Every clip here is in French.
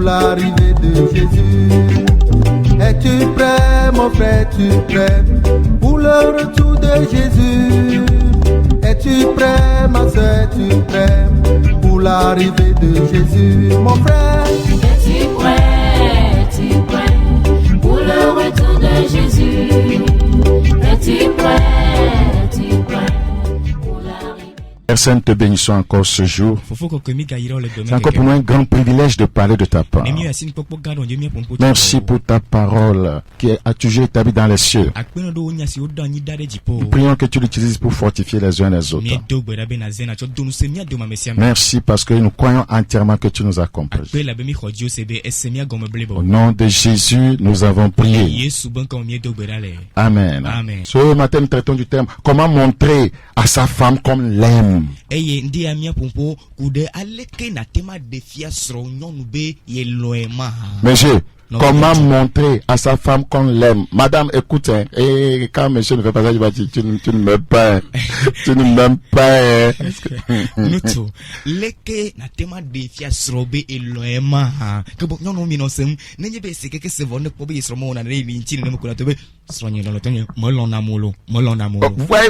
l'arrivée de Jésus. Es-tu prêt, mon frère, es-tu prêt pour le retour de Jésus? Es-tu prêt, ma soeur, es-tu prêt pour l'arrivée de Jésus? Mon frère, es-tu prêt pour le retour de Jésus? Es-tu prêt pour l'arrivée? Père Saint, te bénissons encore ce jour. C'est encore pour moi un grand privilège de parler de ta part. Merci pour ta parole qui a toujours établie dans les cieux. Nous prions que tu l'utilises pour fortifier les uns les autres. Merci parce que nous croyons entièrement que tu nous accomplis. Au nom de Jésus, nous avons prié. Amen. Ce matin, nous traitons du thème comment montrer à sa femme comme l'aime. Monsieur, comment montrer à sa femme qu'on l'aime? Madame, écoute, hein, et quand monsieur ne fait pas ça, il va dire, tu ne m'aimes pas, tu ne m'aimes pas.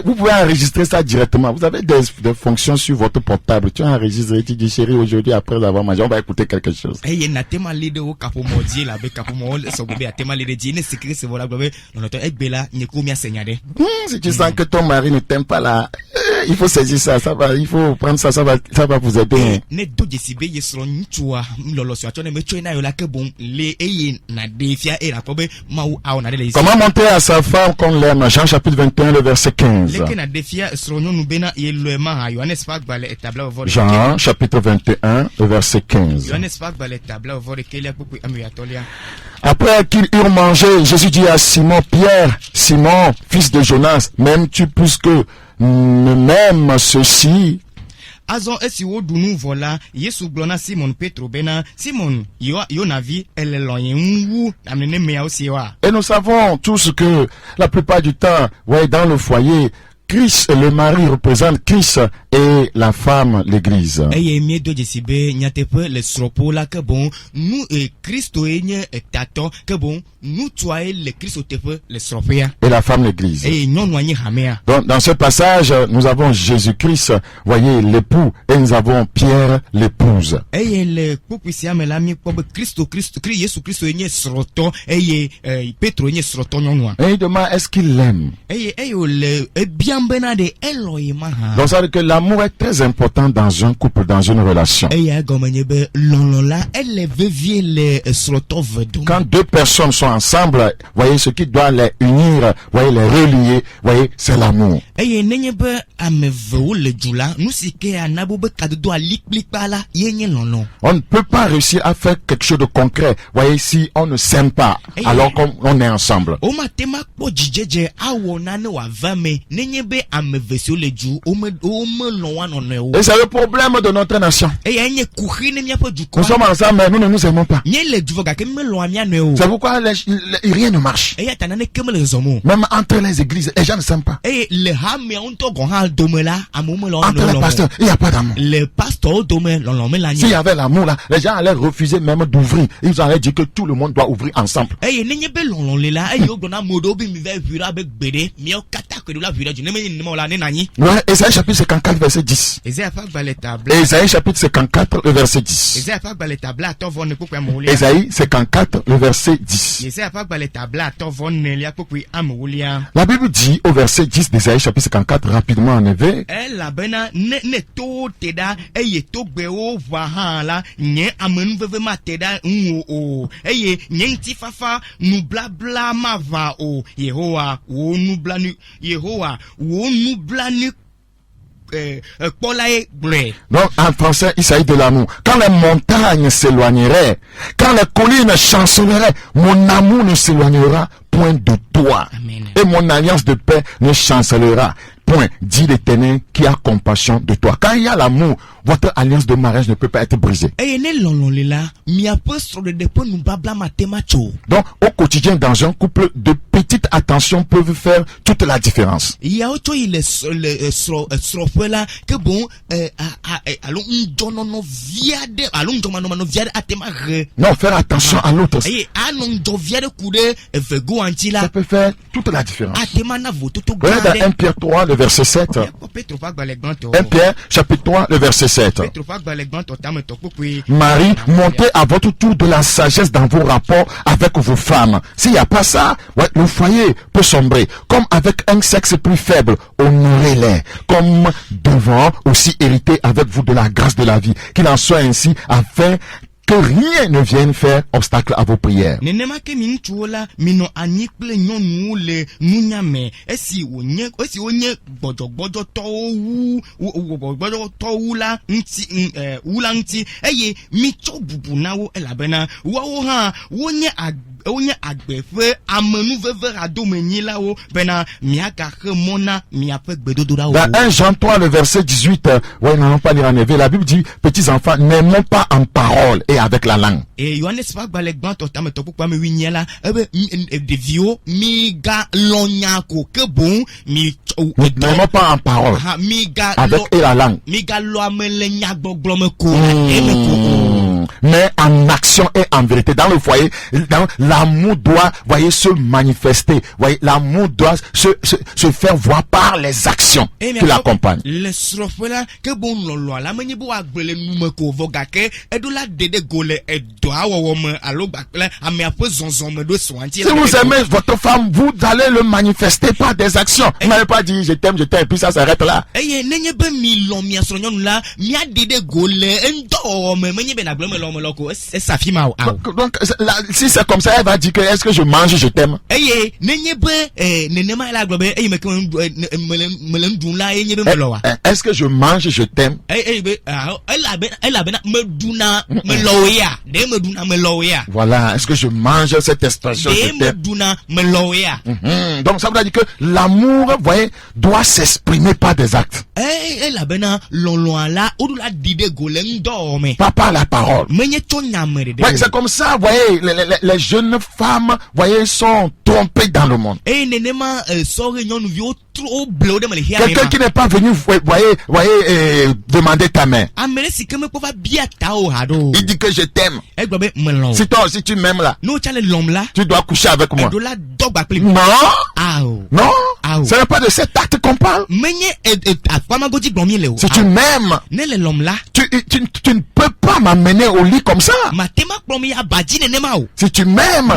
Vous pouvez enregistrer ça directement. Vous avez des fonctions sur votre portable. Tu enregistres et tu dis, chérie, aujourd'hui, après avoir mangé, on va écouter quelque chose. Si tu sens que ton mari ne t'aime pas là, il faut saisir ça, il faut prendre ça, ça va vous aider. Comment montrer à sa femme qu'on l'aime? Jean chapitre 21, le verset 15. Jean chapitre 21, le verset 15. Après qu'ils eurent mangé, Jésus dit à Simon Pierre, Simon, fils de Jonas, m'aimes-tu plus que même ceci? Et nous savons tous que la plupart du temps, dans le foyer, Christ, le mari représente Christ et la femme, l'église. Et la femme, l'église. Donc, dans ce passage, nous avons Jésus-Christ, voyez, l'époux, et nous avons Pierre, l'épouse. Et il demande, est-ce qu'il l'aime? Donc ça veut dire que l'amour est très important dans un couple, dans une relation. Quand deux personnes sont ensemble, voyez, ce qui doit les unir, voyez, les relier, voyez, c'est l'amour. On ne peut pas réussir à faire quelque chose de concret, voyez, si on ne s'aime pas, alors qu'on est ensemble. Et c'est le problème de notre nation. Nous sommes ensemble, mais nous ne nous aimons pas. C'est pourquoi rien ne marche. Même entre les églises, les gens ne s'aiment pas. Entre les pasteurs, il n'y a pas d'amour. S'il y avait l'amour là, les gens allaient refuser même d'ouvrir. Ils allaient dire que tout le monde doit ouvrir ensemble. Ouais, Ésaïe chapitre 54 verset 10. Ésaïe chapitre 54 le verset 10. Ésaïe 54 le verset 10. La Bible dit au verset 10 d'Ésaïe chapitre 54 rapidement en effet. Donc en français il s'agit de l'amour. Quand les montagnes s'éloigneraient, quand les collines chanceleraient, mon amour ne s'éloignera point de toi. Amen. Et mon alliance de paix ne chancelera point, dit l'Éternel qui a compassion de toi. Quand il y a l'amour, votre alliance de mariage ne peut pas être brisée. Donc, au quotidien, dans un couple, de petites attentions peuvent faire toute la différence. Non, faire attention à l'autre. Ça peut faire toute la différence. Regardez dans 1 Pierre 3, le verset 7. 1 Pierre, chapitre 3, le verset 7. Marie, montez à votre tour de la sagesse dans vos rapports avec vos femmes. S'il n'y a pas ça, ouais, le foyer peut sombrer. Comme avec un sexe plus faible, honorez-les. Comme devant aussi hériter avec vous de la grâce de la vie. Qu'il en soit ainsi afin que rien ne vienne faire obstacle à vos prières. Dans 1 Jean 3, le verset 18, ouais, non, pas lire en éveil, la Bible dit, petits enfants, n'aimons pas en parole et avec la langue. N'aimons pas en parole avec et la langue. Mais en action et en vérité. Dans le foyer, l'amour doit, voyez, se manifester. Voyez, l'amour doit se faire voir par les actions qui l'accompagnent. Si vous aimez votre femme, vous allez le manifester par des actions. Vous n'allez pas dire je t'aime, et puis ça s'arrête là. Donc, si c'est comme ça, elle va dire que est-ce que je mange, je t'aime. Est-ce que je mange, je t'aime. Voilà, est-ce que je mange cette expression, je t'aime. Donc ça veut dire que l'amour, vous voyez, doit s'exprimer par des actes. Pas par la parole. Ouais, c'est comme ça, vous voyez, les jeunes femmes, voyez, sont trompées dans le monde. Quelqu'un qui n'est pas venu, voyez, demander ta main. Il dit que je t'aime. Si toi aussi tu m'aimes là, tu dois coucher avec moi. Non, ce n'est pas de cet acte qu'on parle. Si tu m'aimes, tu ne peux pas m'amener au lit comme ça. Si tu m'aimes,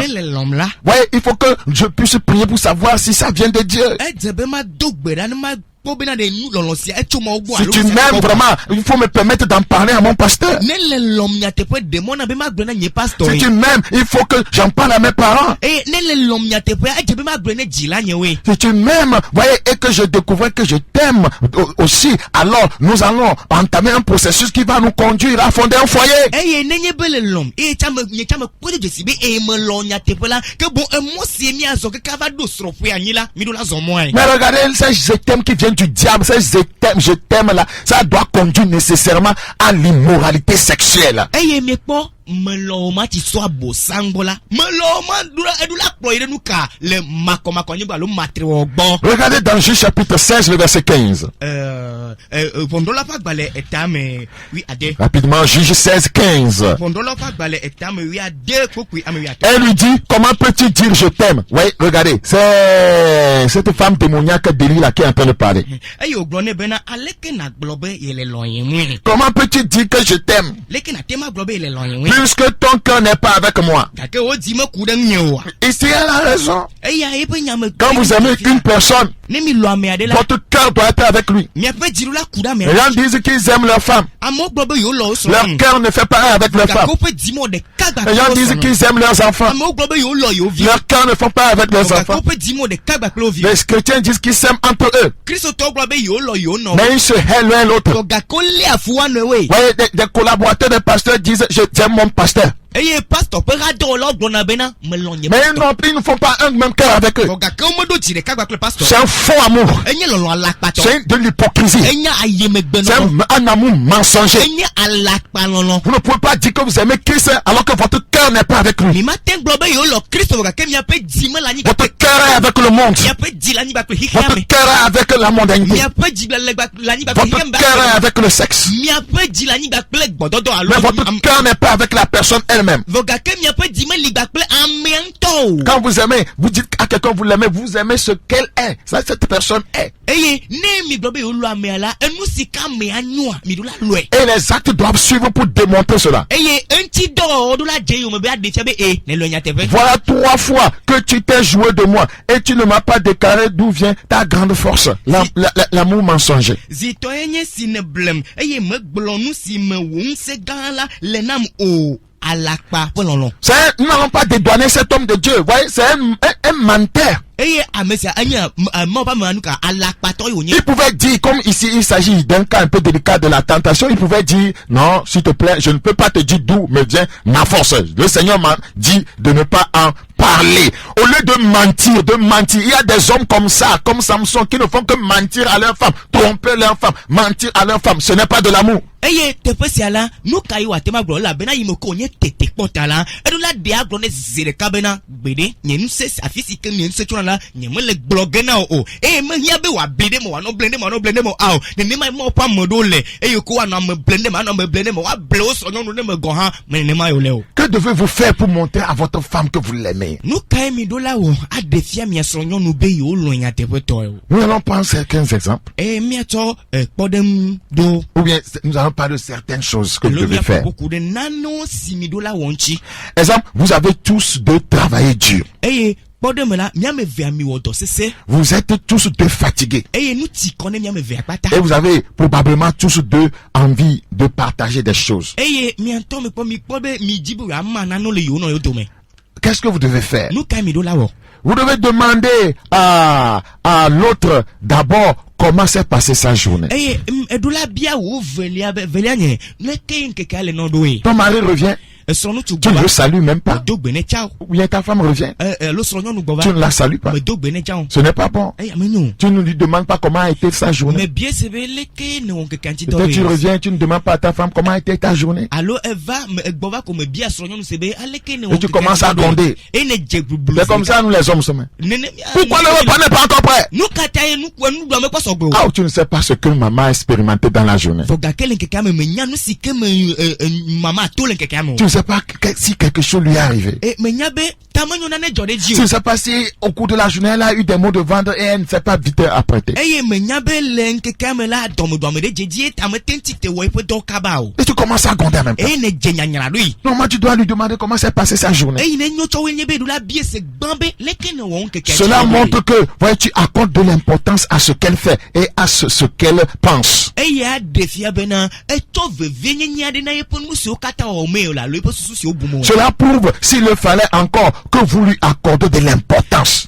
voyez, il faut que je puisse prier pour savoir si ça vient de Dieu. Si tu m'aimes vraiment, il faut me permettre d'en parler à mon pasteur. Si tu m'aimes, il faut que j'en parle à mes parents. Si tu m'aimes, voyez, et que je découvre que je t'aime aussi, alors nous allons entamer un processus qui va nous conduire à fonder un foyer. Mais regardez, c'est je t'aime qui vient du diable, c'est je t'aime là, ça doit conduire nécessairement à l'immoralité sexuelle. Regardez dans Juge chapitre 16, le verset 15. Rapidement, Juge 16, 15. Elle lui dit, comment peux-tu dire je t'aime? Oui, regardez, c'est cette femme démoniaque Delilah qui est en train de parler. Comment peux-tu dire que je t'aime? Puisque ton cœur n'est pas avec moi. Ici, elle a raison. Quand vous aimez une personne, votre cœur doit être avec lui. Les gens disent qu'ils aiment leur femme. Leur cœur ne fait pas avec leur femme. Les gens disent qu'ils aiment leurs enfants. Leur cœur ne fait pas avec leurs enfants. Les chrétiens disent qu'ils s'aiment entre eux. Mais ils se haïssent l'un l'autre. Voyez, des collaborateurs des pasteurs disent je t'aime mon pasteur. Eye pastor pe rado lo glona bena melonye. Mais non, ils ne font pas un même cœur avec eux. Oga ke omodo ti de kagba pastor. C'est un faux amour. Enye lolo alakpato. C'est de l'hypocrisie. Enya ayemegbe C'est no. un amour mensonger. Enye alakpa lolo. Vous ne pouvez pas dire que vous aimez Christ alors que votre cœur n'est pas avec lui. Mi matin globe yo lo Christ oga ke mi ape dima la ni ba. Votre cœur est avec le monde. Mi ape di la ni ba pe Votre hikame. cœur est avec la mondanité. Mi ape di la ni ba pe Votre hikame. cœur est avec le sexe. Mi ape di la ni ba pe gbododo alo. Mais votre cœur n'est pas avec la personne elle-même. Voga ke mi ape di me li ba pe amiento. Quand vous aimez, vous dites à quelqu'un vous l'aimez, vous aimez ce qu'elle est. Ça, cette personne est. Eye ne mi globe yo lo ame ala enu sika me anua mi do la loe. Et les actes doivent suivre pour démontrer cela. Eye enti do do la je yo me be ade fiabe ne lo nya teve. Voilà 3 fois que tu t'es joué de moi et tu ne m'as pas déclaré d'où vient ta grande force. L'amour mensonger. Zito enye sine blem. Eye me glonu si me won se gala le nam o alakpa polonlon. Nous n'allons pas dédouaner cet homme de Dieu. Vous voyez, c'est un menteur. Eye amesia anya mo pa manuka alakpa to yo nye. Il pouvait dire, comme ici il s'agit d'un cas un peu délicat de la tentation, il pouvait dire, non, s'il te plaît, je ne peux pas te dire d'où me vient ma force. Le Seigneur m'a dit de ne pas en parler. Au lieu de mentir, il y a des hommes comme ça, comme Samson, qui ne font que mentir à leur femme, tromper leur femme, mentir à leur femme. Ce n'est pas de l'amour. Eye te pesi ala nu kai wa tema glo la bena yimo ko nye tete potala edu la de aglo ne zire kabena gbede nyenu se afisi ke nyenu se tuna la nyemu le bloge na o me hia be wa bede mo wa no blende mo aw ne ne mai mo pa modo le ko wa na me blende mo wa blow so nyonu ne me go ha me ne mai o le o. Que devez-vous faire pour montrer à votre femme que vous l'aimez? Nu kai mi do la o adefia mi so nyonu be yo lo nya te poto o. Nous allons prendre certains exemples. Mi ato podem do ou bien nous allons parler de certaines choses que vous devez faire. Exemple, vous avez tous deux travaillé dur. Vous êtes tous deux fatigués. Et vous avez probablement tous deux envie de partager des choses. Qu'est-ce que vous devez faire? Vous devez demander à l'autre d'abord comment s'est passée sa journée. Ton mari revient. Tu ne le salues même pas. Ou bien ta femme revient. Tu ne la salues pas. Ce n'est pas bon. Tu ne lui demandes pas comment a été sa journée. Peut-être tu reviens, tu ne demandes pas à ta femme comment a été ta journée. Et tu commences à gronder. C'est comme ça nous les hommes sommes. Pourquoi le repas n'est pas encore prêt? Ah, tu ne sais pas ce que maman a expérimenté dans la journée. Tu ne sais pas si quelque chose lui est arrivé. Tu ne sais pas si au cours de la journée elle a eu des mots de vendre et elle ne s'est pas vite apprêtée. Et tu commences à gronder en même temps. Normalement tu dois lui demander comment s'est passée sa journée. Cela montre que tu accordes de l'importance à ce qu'elle fait et à ce qu'elle pense. Cela prouve, s'il le fallait encore, que vous lui accordez de l'importance.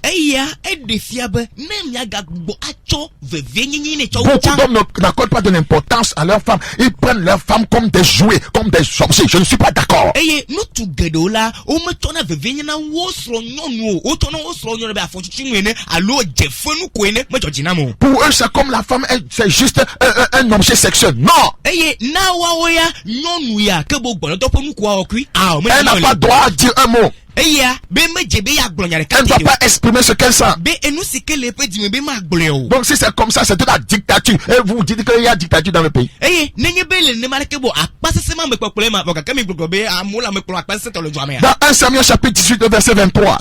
Beaucoup d'hommes n'accordent pas de l'importance à leurs femmes. Ils prennent leurs femmes comme des jouets, comme des objets. Je ne suis pas d'accord. Pour eux, c'est comme la femme, c'est juste un objet sexuel. Non! Elle n'a pas droit à dire un mot. Elle ne va pas exprimer ce qu'elle sent. Donc si c'est comme ça, c'est de la dictature. Et vous dites qu'il y a dictature dans le pays. Dans 1 Samuel chapitre 18, le verset 23.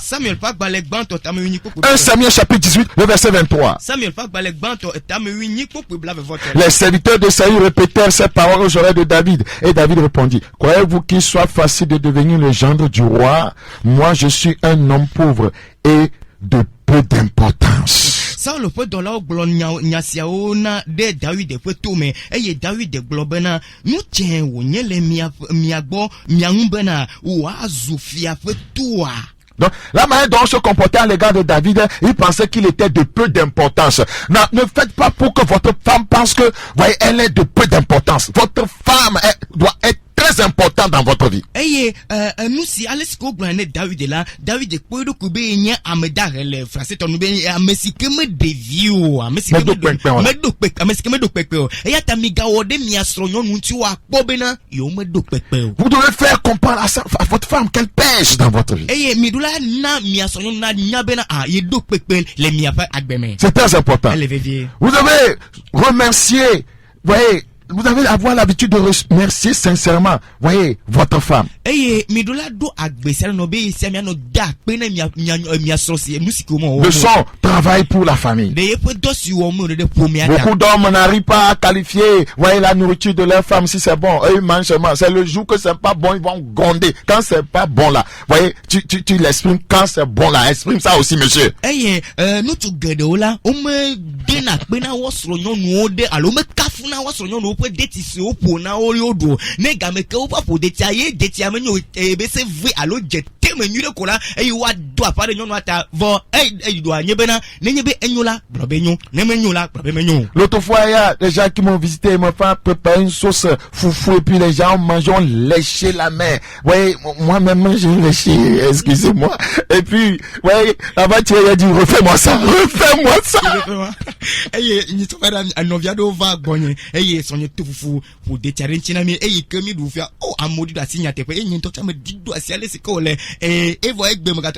1 Samuel chapitre 18, le verset 23. Les serviteurs de Saül répétèrent ces paroles aux oreilles de David. Et David répondit: croyez-vous qu'il soit facile de devenir le gendre du roi? Moi, je suis un homme pauvre et de peu d'importance. Donc, la manière dont on se comportait à l'égard de David, il pensait qu'il était de peu d'importance. Non, ne faites pas pour que votre femme pense que, voyez, elle est de peu d'importance. Votre femme doit être très très important dans votre vie. Nous si Alice Koglane David là, David peut de couper nya ameda le français ton be amesike me devio, amesike me do pekpe. Et ya tamiga wode mi asronyon nti wa kpobena yo me do pekpe. Vous devez faire comprendre à votre femme qu'elle pêche dans votre vie. Midula na mi asronyon na nyabena ye do pekpe le mi afa agbeme. C'est très important. Vous devez remercier, voyez, vous devez avoir l'habitude de remercier sincèrement, voyez, votre femme. De son travail pour la famille. Beaucoup d'hommes n'arrivent pas à qualifier, voyez, la nourriture de leur femme si c'est bon. Eux, ils mangent seulement. C'est le jour que c'est pas bon, ils vont gronder. Quand c'est pas bon là, voyez, tu l'exprimes. Quand c'est bon là, exprime ça aussi, monsieur. Deti se opo na oriodo nega meke opa po deti aye deti amenyo ebese vwe alo jete menyure kola wa do apare nyono ata vo do anyebena nenyebe enyola brobenyo nemenyola brobenyo. L'autre fois il y a des gens qui m'ont visité, ils m'ont fait préparer une sauce foufou et puis les gens mangent, ont léché la main. Ouais, moi-même j'ai léché, excusez-moi. Et puis ouais, là-bas tu as dit refais-moi ça. Ni to fera anoviado va gonye sonye tufu pour détirer ntina mi kemi du fia amodi da sinya tepe nto tame dido asiale sikole voye gbe mga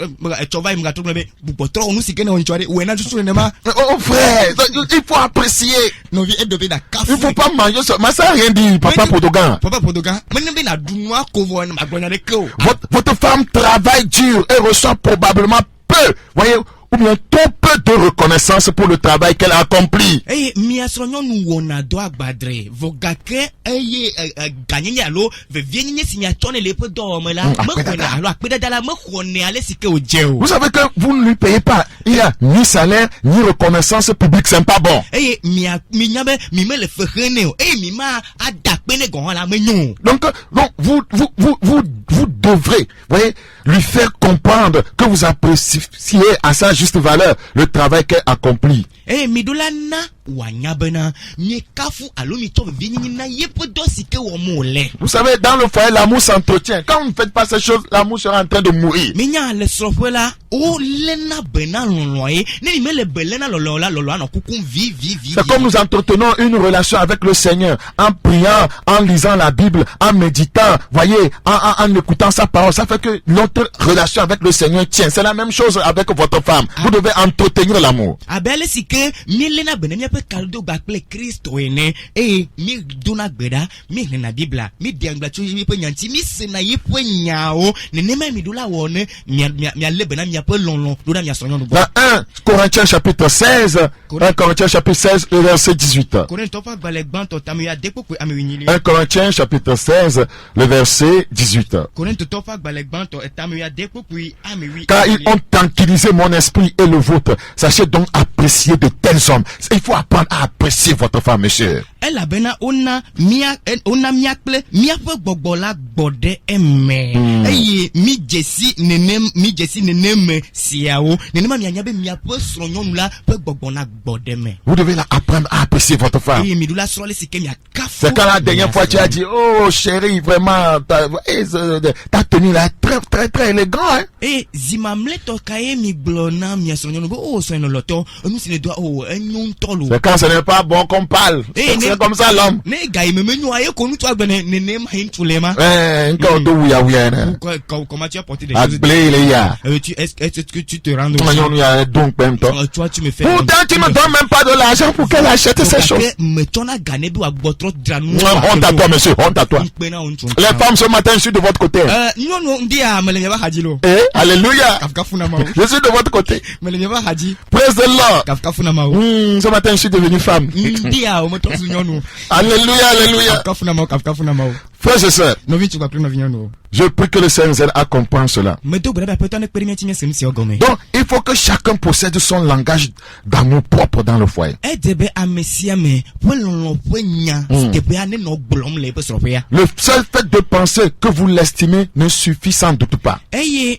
chova mga to be butotro onu sikene on chore wena tusu ne ma. Oh frère, il faut apprécier. No vi edobe da kafu. Il faut pas manger ça. Mais ça rien dit papa Podogan. Menbe na dunwa kovo na magbonya de ko. Votre femme travaille dur et reçoit probablement peu. Voyez, ou bien trop peu de reconnaissance pour le travail qu'elle a accompli. Vous savez que vous ne lui payez pas. Il n'y a ni salaire, ni reconnaissance publique, c'est pas bon. Donc vous devrez, voyez, lui faire comprendre que vous appréciez à sa juste valeur le travail qu'elle accomplit. Vous savez, dans le foyer, l'amour s'entretient. Quand vous ne faites pas ces choses, l'amour sera en train de mourir. C'est comme nous entretenons une relation avec le Seigneur en priant, en lisant la Bible, en méditant, voyez, en écoutant sa parole. Ça fait que notre relation avec le Seigneur tient. C'est la même chose avec votre femme. Vous devez entretenir l'amour. Dans 1 Corinthiens chapitre 16, 1 Corinthiens chapitre 16, le verset 18. 1 Corinthiens chapitre 16, le verset 18. Car ils ont tranquillisé mon esprit et le vôtre. Sachez donc apprécier de tels hommes. Il faut apprendre à apprécier votre femme, monsieur. Vous devez apprendre à apprécier votre femme. C'est quand la dernière fois tu as dit, oh chérie, vraiment, ta tenue là très très très élégant, hein? C'est quand ce n'est pas bon qu'on parle. C'est comme ça l'homme. Comment tu as porté des choses? Est-ce que tu te rends toi, tu me fais. Pourtant, tu me donnes même pas de l'argent pour qu'elle achète ces choses. Honte à toi, monsieur, honte à toi. Les femmes ce matin, je suis de votre côté. Alléluia. Je suis de votre côté. Praise the Lord. Ce matin, je suis devenu femme. Alléluia, alléluia. Frères et sœurs, je prie que le Seigneur nous aide à comprendre cela. Donc, il faut que chacun possède son langage d'amour propre dans le foyer. Le seul fait de penser que vous l'estimez ne suffit sans doute pas. Le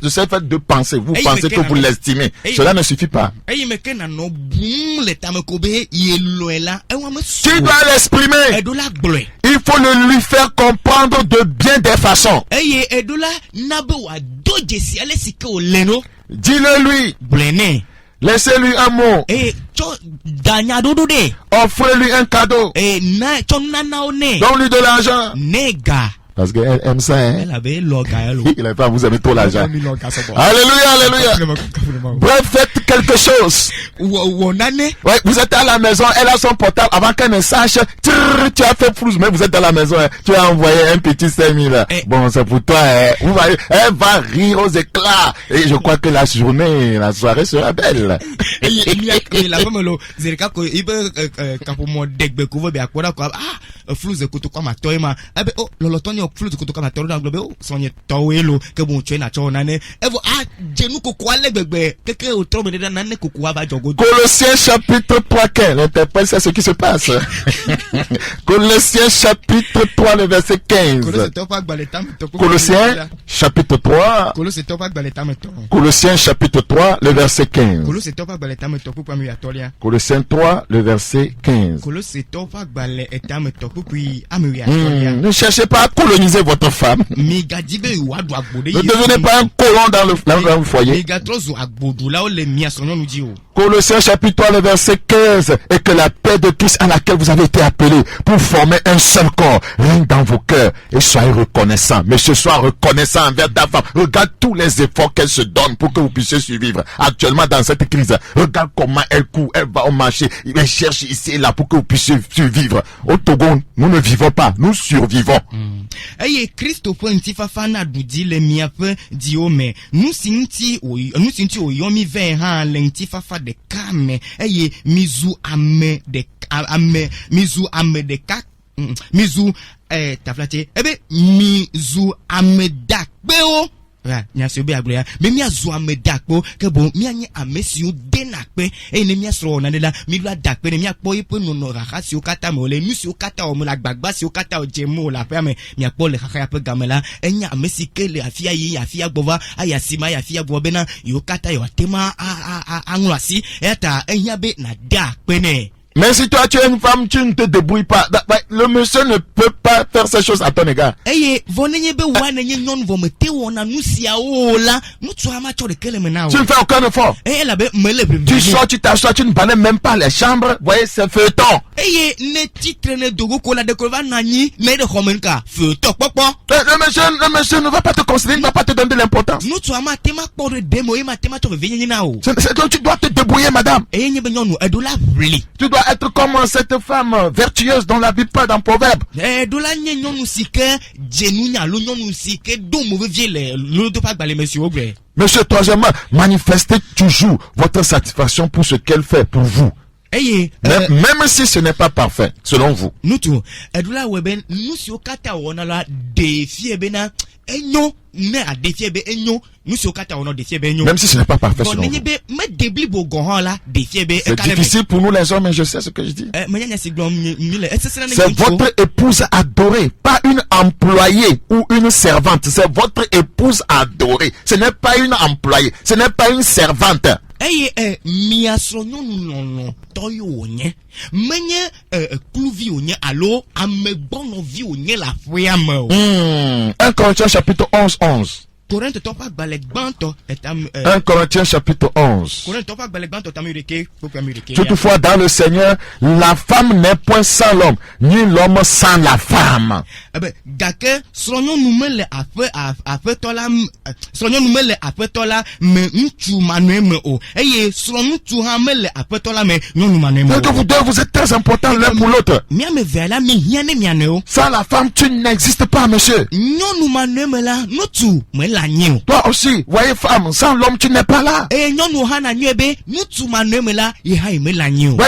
seul fait de penser, vous pensez que vous l'estimez, cela ne suffit pas. Tu dois l'exprimer. Il faut le lui faire comprendre de bien des façons. Dis-le lui. Laissez-lui un mot. Offrez-lui un cadeau. Donne-lui de l'argent. Parce qu'elle aime ça, hein. Il a pas vous aimez trop l'argent. Alléluia, alléluia. Bref, faites quelque chose. Ouais, vous êtes à la maison, elle a son portable, avant qu'elle ne sache, tu as fait flou, mais vous êtes dans la maison, hein. Tu as envoyé un petit 5000. Bon, c'est pour toi, hein. Elle va rire aux éclats. Et je crois que la journée, la soirée sera belle. Colossiens chapitre 3, l'interprète c'est ce qui se passe. Colossiens chapitre 3, le verset 15. Colossiens chapitre 3. Colossiens chapitre 3, le verset 15. Colossiens 3, le verset 15. Ne cherchez pas à coloniser votre femme. Ne devenez pas un colon dans le foyer. Colossiens chapitre 3, le verset 15. Et que la paix de Christ à laquelle vous avez été appelés pour former un seul corps règne dans vos cœurs et soyez reconnaissants. Monsieur, sois reconnaissant envers ta femme. Regarde tous les efforts qu'elle se donne pour que vous puissiez survivre actuellement dans cette crise. Regarde comment elle court, elle va au marché, elle cherche ici et là pour que vous puissiez survivre. Au Togo, nous ne vivons pas, nous survivons. Mais si toi tu es une femme, tu ne te débrouilles pas. Le monsieur ne peut pas faire ces choses à ton égard. Tu ne fais aucun effort. Tu sors, tu t'assois, tu ne balais même pas les chambres. Vous voyez, c'est feuilleton. Le monsieur ne va pas te considérer, il ne va pas te donner de l'importance. Tu dois te débrouiller, madame. Tu dois être comme cette femme vertueuse dont la Bible parle dans Proverbe. Monsieur, troisièmement, manifestez toujours votre satisfaction pour ce qu'elle fait pour vous. Même si ce n'est pas parfait, selon vous. Même si ce n'est pas parfait selon vous. C'est difficile pour nous les hommes, mais je sais ce que je dis. C'est votre épouse adorée, pas une employée ou une servante. C'est votre épouse adorée. Ce n'est pas une employée, ce n'est pas une servante. 1 Corinthiens chapitre 11. 1 Corinthiens chapitre 11. Toutefois, dans le Seigneur, la femme n'est point sans l'homme, ni l'homme sans la femme. Vous deux, vous êtes très importants l'un pour l'autre. Sans la femme, tu n'existes pas, monsieur. Toi aussi, voyez femme, sans l'homme tu n'es pas là. Ouais,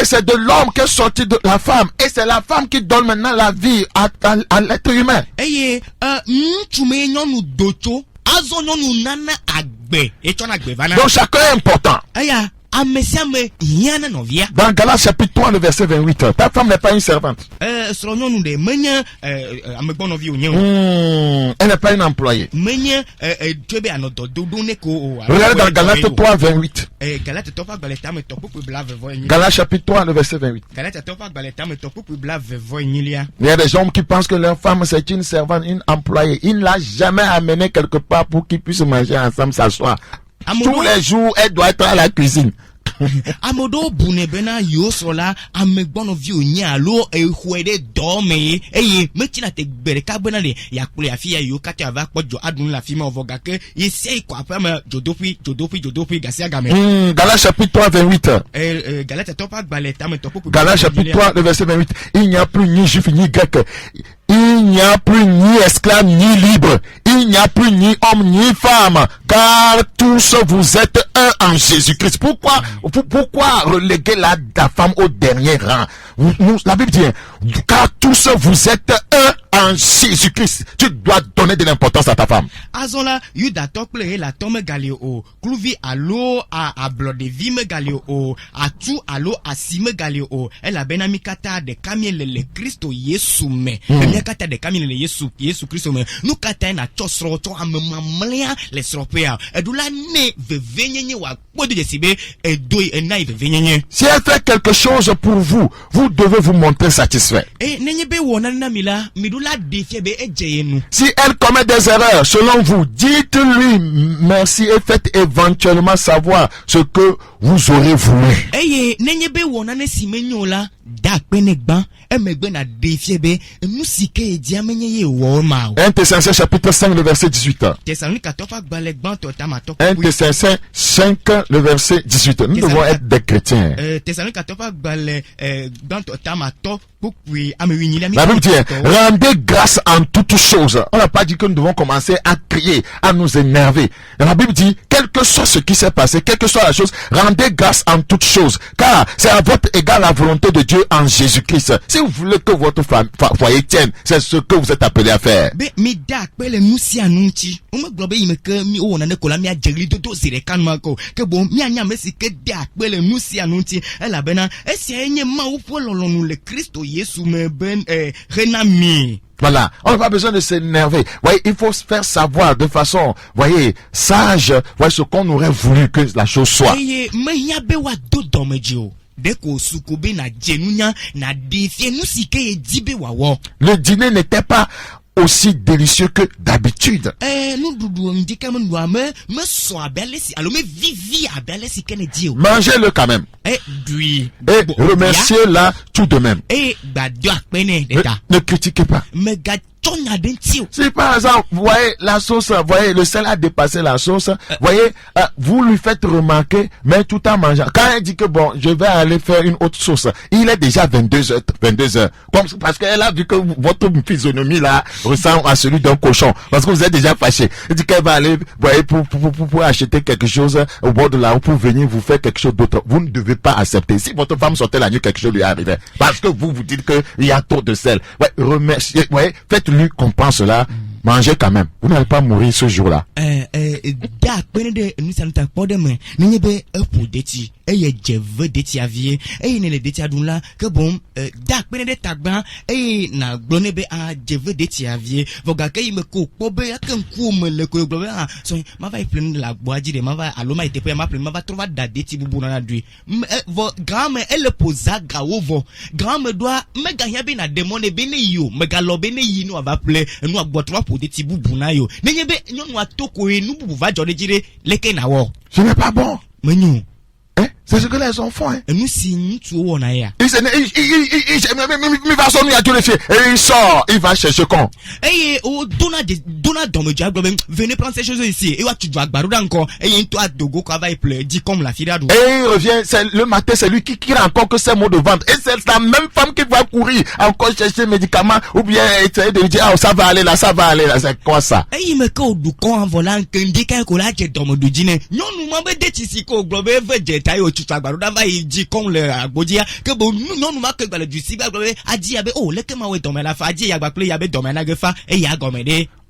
c'est de l'homme qui est sorti de la femme. Et c'est la femme qui donne maintenant la vie à l'être humain. Donc chacun est important. Dans Galates chapitre 3, le verset 28, ta femme n'est pas une servante. Elle Elle n'est pas une employée. Regardez dans Galates 3, 28. Galates chapitre 3, le verset 28. Il y a des hommes qui pensent que leur femme c'est une servante, une employée. Il ne l'a jamais amené quelque part pour qu'ils puissent manger ensemble, s'asseoir. Tous les jours, elle doit être à la cuisine. Amodo bunebena yosola amegbono vi onyalo ehwede dome metina te bereka bena le yakule afia yo kati ava kpojo adun la fima ovogake yesi ko apama jodopi gasia game. Galates chapitre 3 28. Galates topa gbaleta me topo. Galates chapitre 3 le verset 28. Il n'y a plus ni juif ni grec. Il n'y a plus ni esclave ni libre. Il n'y a plus ni homme ni femme. Car tous vous êtes un en Jésus-Christ. Pourquoi reléguer la femme au dernier rang? La Bible dit, car tous vous êtes un en Jésus-Christ. Tu dois donner de l'importance à ta femme. Azola, yuda tokle la tome galio, kluvi alo a blodevi me galio, a tu alo a sime galio, elle a benamikata de kamiele le Christo Yesu me. Kata de kamiele le Yesu Christo me. Nou kata na chosro to amamlea le sropea. Edula ne vevenye wa podi de sibe edoi enai vevenye. Si elle fait quelque chose pour vous, vous devez vous montrer satisfait. Nenyebe wona na mila midula defie be ejeyenu. Si elle commet des erreurs, selon vous, dites-lui merci et faites éventuellement savoir ce que vous aurez voulu. Nenyebe wona ne simenyola da penegban emegbe na defie be musike ediamenye ye wo ma. 1 Thessaloniciens chapitre 5 le verset 18. 1 Thessaloniciens 5 le verset 18. Nous devons être des chrétiens. La Bible dit, rendez grâce en toutes choses. On n'a pas dit que nous devons commencer à crier, à nous énerver. La Bible dit, quel que soit ce qui s'est passé, quelle que soit la chose, rendez grâce en toutes choses. Car c'est à votre égard la volonté de Dieu en Jésus-Christ. Si vous voulez que votre foyer tienne, c'est ce que vous êtes appelé à faire. Voilà, on n'a pas besoin de s'énerver. Voyez, il faut se faire savoir de façon, voyez, sage, voyez ce qu'on aurait voulu que la chose soit. Le dîner n'était pas aussi délicieux que d'habitude. Mangez-le quand même. Et remerciez-la tout de même. Ne critiquez pas. Si par exemple, vous voyez la sauce, vous voyez le sel a dépassé la sauce, voyez, vous lui faites remarquer, mais tout en mangeant. Quand elle dit que bon, je vais aller faire une autre sauce, il est déjà 22h. Parce qu'elle a vu que votre physionomie là ressemble à celui d'un cochon. Parce que vous êtes déjà fâché. Elle dit qu'elle va aller, vous voyez, pour acheter quelque chose au bord de la route, pour venir vous faire quelque chose d'autre. Vous ne devez pas accepter. Si votre femme sortait la nuit, quelque chose lui arrivait. Parce que vous dites qu'il y a trop de sel. Ouais, remerciez, voyez, faites-lui comprendre cela. Mangez quand même. Vous n'allez pas mourir ce jour-là. Ce n'est pas bon. Hein? C'est ce que les enfants font. Il sort, il va chercher con. Venez prendre ces choses ici. Et il revient, le matin, c'est lui qui crie encore que c'est mot de vente. Et c'est la même femme qui va courir encore chercher médicaments ou bien essayer de lui dire, ah, ça va aller là, c'est quoi ça?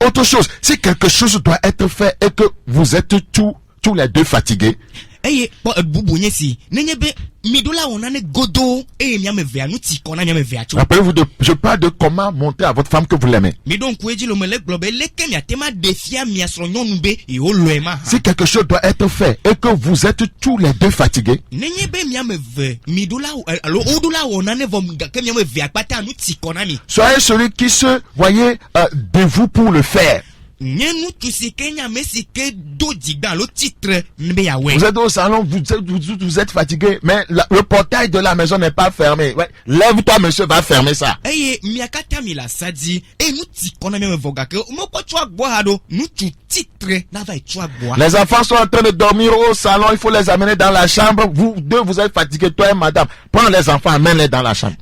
Autre chose, si quelque chose doit être fait et que vous êtes tous les deux fatigués, Eye bubu nyesi. Nenyebe midola onane godo miame vea nous ti kona miame vea cho. Rappelez-vous je parle de comment montrer à votre femme que vous l'aimez. Midon kweji lo mele globe leke mi atema defia mi asronyon nube e o loema. Si quelque chose doit être fait et que vous êtes tous les deux fatigués. Nenyebe miame ve midola alo odola onane vom ke miame vea pata nous ti kona mi. Soyez celui qui se voyez de vous pour le faire. Vous êtes au salon, vous êtes fatigué, mais le portail de la maison n'est pas fermé. Ouais. Lève-toi, monsieur, va fermer ça. Les enfants sont en train de dormir au salon, il faut les amener dans la chambre. Vous deux, vous êtes fatigués, toi et madame. Prends les enfants, amène-les dans la chambre.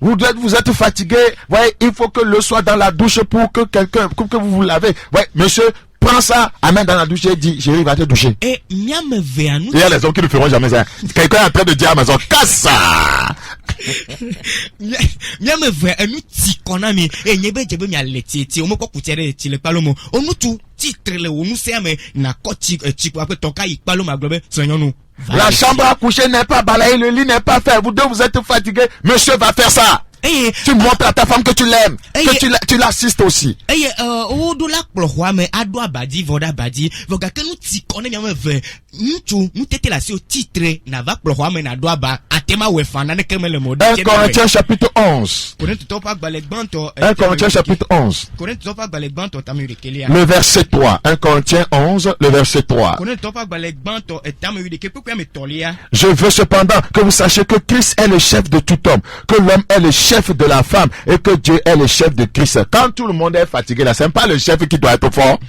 Vous êtes fatigué, ouais, il faut que l'eau soit dans la douche pour que vous vous lavez. Ouais, monsieur, prends ça, amène dans la douche et dis, chérie, va te doucher. Il y a les hommes qui ne feront jamais ça. Quelqu'un est en train de dire à ma maison, casse ça! La chambre à coucher n'est pas balayée, le lit n'est pas fait. Vous deux, vous êtes fatigués. Monsieur va faire ça. Tu montres à ta femme que tu l'aimes, que tu l'assistes aussi. Corinthiens chapitre 11. 1 Corinthiens chapitre 11. Le verset 3. 1 Corinthiens 11, le verset 3. Je veux cependant que vous sachiez que Christ est le chef de tout homme, que l'homme est le chef de la femme et que Dieu est le chef de Christ. Quand tout le monde est fatigué, là, c'est pas le chef qui doit être fort.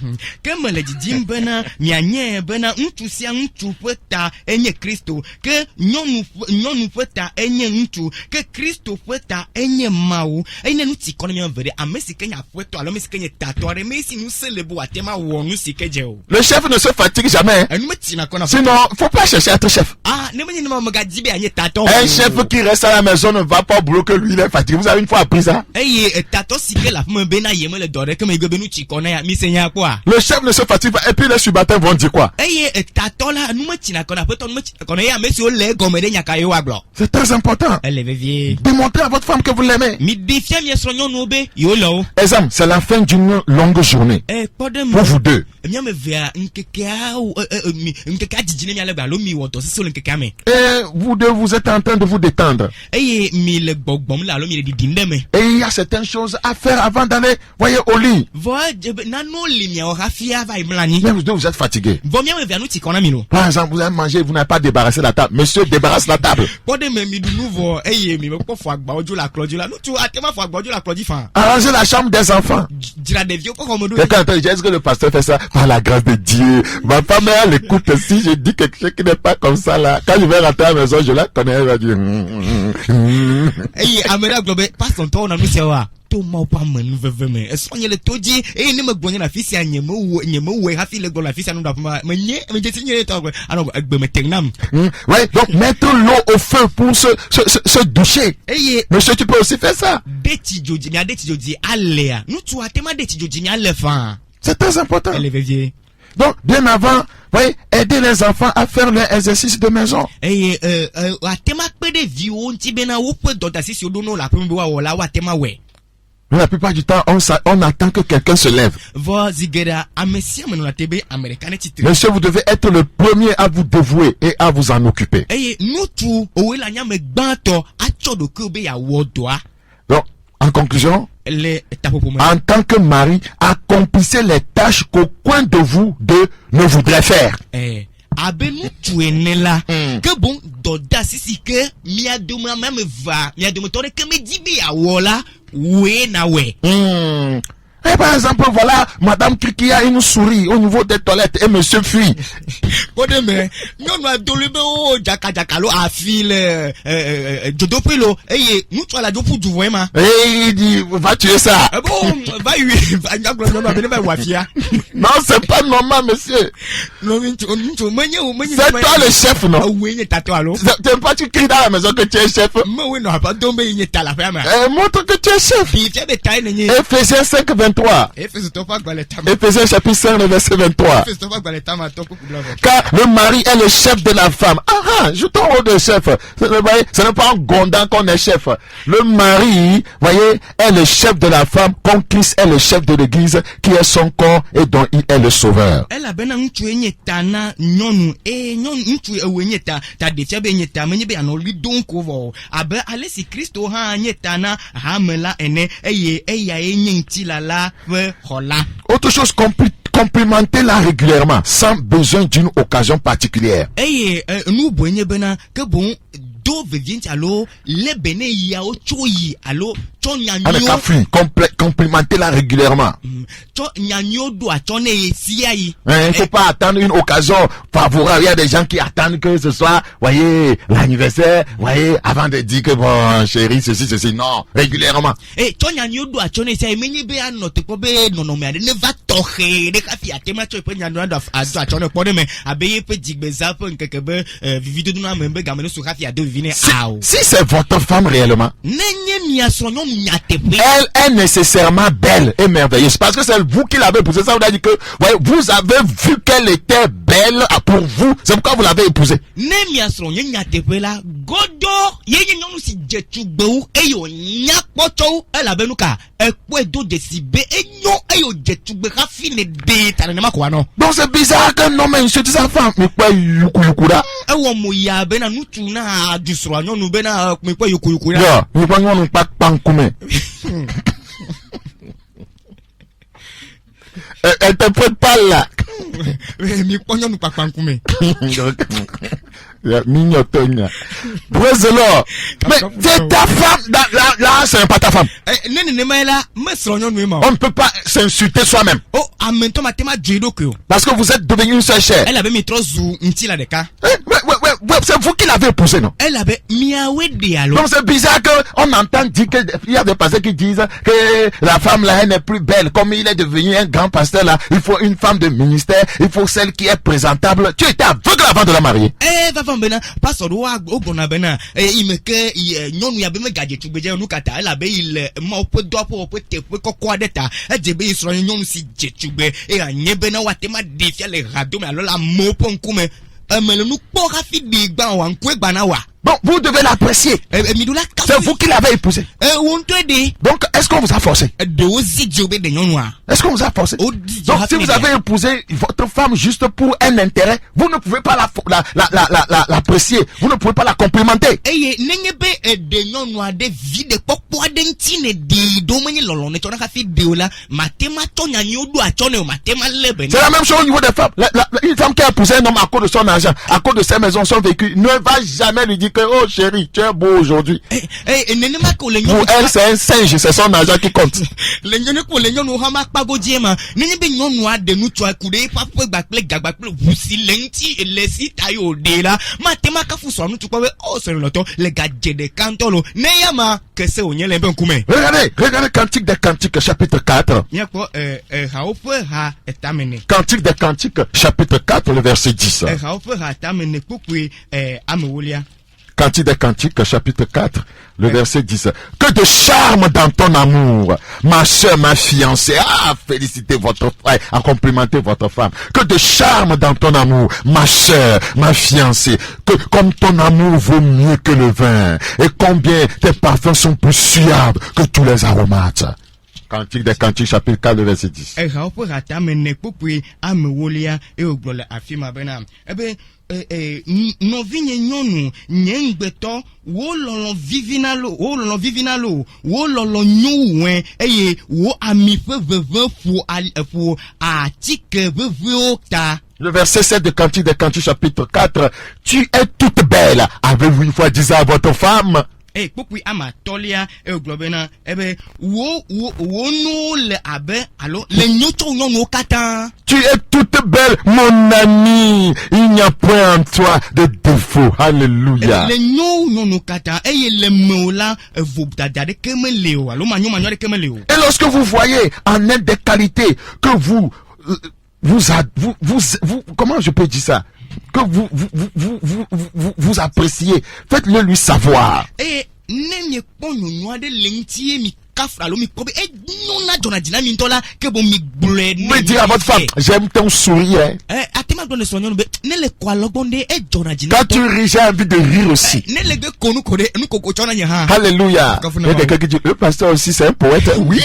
Le chef ne se fatigue jamais. Sinon, faut pas chercher à être chef. Un chef qui reste à la maison ne va pas au boulot que lui il est fatigué. Vous avez une fois appris ça? Le chef ne se fatigue pas. Et puis les subalternes vont dire quoi? C'est très important. Démontrez à votre femme que vous l'aimez. Exemple, c'est la fin d'une longue journée. Pour vous deux. Et vous deux, vous êtes en train de vous détendre. Et il y a certaines choses à faire avant d'aller, voyez, au lit. Mais vous deux, vous êtes fatigués. Par exemple, vous avez mangé, vous n'avez pas débarrassé la table. Monsieur, débarrasse la table. Arrangez la chambre des enfants. Quelqu'un dit, est-ce que le pasteur fait ça? Par la grâce de Dieu. Ma femme, elle écoute. Si je dis quelque chose qui n'est pas comme ça là, quand je vais rentrer à la maison, je la connais, elle va dire passe ton temps dans nous Thomas pas men veve soigne le toji et ne me bonne la fille à nyemo ha fi le go la fille nous da me je signe to alors agbe me tegnam. Ouais, donc mettre l'eau au feu pour se doucher. Monsieur, tu peux aussi faire ça. Deti joji allez nous tu atema deti joji alle fa. C'est très important. Donc, bien avant, voyez, aider les enfants à faire leur exercice de maison. La plupart du temps, on attend que quelqu'un se lève. Monsieur, vous devez être le premier à vous dévouer et à vous en occuper. Donc, en conclusion, en tant que mari, accomplissez les tâches qu'aucun de vous deux ne voudrait faire. Que bon doda sisi que mia duma même va mia duma tore que me dibi awola we na we. Et par exemple, voilà, Madame Krikia, une sourit au niveau des toilettes et monsieur fuit. Mais non, Jakalo a filé, Jodopilo, et nous, tu as la dopo du vraiment. Et il dit, va tuer ça. Bon, Non, c'est pas normal, monsieur. C'est toi le chef, non? Tu n'aimes pas, tu cries dans la maison que tu es chef. Montre que tu es chef. Ephésiens 5, 23. Ephésiens chapitre 5, verset 23. Car le mari est le chef de la femme. Je t'en rôle de chef. Ce n'est pas en gondant qu'on est chef. Le mari, voyez, est le chef de la femme, comme Christ est le chef de l'église, qui est son corps et dont il est le sauveur. Autre chose, complimentez-la régulièrement, sans besoin d'une occasion particulière. Complimentez-la régulièrement. Il faut pas attendre une occasion favorable. Il y a des gens qui attendent que ce soit, voyez, l'anniversaire, voyez, avant de dire que bon, chérie, ceci, non, régulièrement. Si c'est votre femme réellement, elle est nécessairement belle et merveilleuse parce que c'est vous qui l'avez épousée. Ça vous a dit que voyez, vous avez vu qu'elle était belle pour vous, c'est pourquoi vous l'avez épousée. Donc c'est bizarre qu'un homme insulte sa femme. Mais quoi, yukuyukura? Interprète pas là. Praise the Lord. Mais c'est ta femme. Là, c'est pas ta femme. On ne peut pas s'insulter soi-même. Parce que vous êtes devenu une seule chair. C'est vous qui l'avez épousé, non? Donc c'est bizarre qu'on entend dire qu'il y a des pasteurs qui disent que la femme là, elle n'est plus belle. Comme il est devenu un grand pasteur là, il faut une femme de ministère, il faut celle qui est présentable. Tu étais aveugle avant de la marier. Bon, vous devez l'apprécier. C'est vous qui l'avez épousé. Donc, est-ce qu'on vous a forcé? Est-ce qu'on vous a forcé? Donc, si vous avez épousé votre femme juste pour un intérêt, vous ne pouvez pas l'apprécier. Vous ne pouvez pas la complimenter. C'est la même chose au niveau des femmes. Une femme qui a épousé un homme à cause de son argent, à cause de ses maisons, son véhicule, ne va jamais lui dire que oh chérie, tu es beau aujourd'hui. Pour elle, c'est un singe, c'est son argent qui compte. Regardez Cantique des Cantiques, chapitre 4. Cantique des Cantiques, chapitre 4, le verset 10. Cantique des Cantiques, chapitre 4, le verset 10. Que de charme dans ton amour, ma soeur, ma fiancée. Félicitez votre frère, complimentez votre femme. Que de charme dans ton amour, ma soeur, ma fiancée. Que comme ton amour vaut mieux que le vin, et combien tes parfums sont plus suaves que tous les aromates. Cantique des Cantiques, chapitre 4, le verset 10. Novinye nyonu nyengbeto wo lolo vivinalo wo lolo nyuwe eye wo amife veve fu atike veve okta. Le verset 7 de Cantique des Cantiques, chapitre 4. Tu es toute belle. Avez-vous une fois dit ça à votre femme? Pourquoi ama tolia globena wo no le abe allo le nyoto no kata. Tu es toute belle, mon ami. Il n'y a point en toi de défaut. Alléluia. Le no kata le mola vobdada de kemeleo allo manyo de kemeleo. Et lorsque vous voyez en elle des qualités que vous comment je peux dire ça? Que vous appréciez, faites-le lui savoir. Et ne ponyo de lengtie mi kafra lo mi kobe non na dona dina mi ntola ke bon mi bled. Mais dis à votre femme, j'aime ton sourire. Atema donne son nom ne le kwa logonde dona dina. Quand tu ris, j'ai envie de rire aussi. Ne le konu kode nu koko chona nya ha. Alléluia. Il y a quelqu'un qui dit le pasteur aussi c'est un poète. Oui.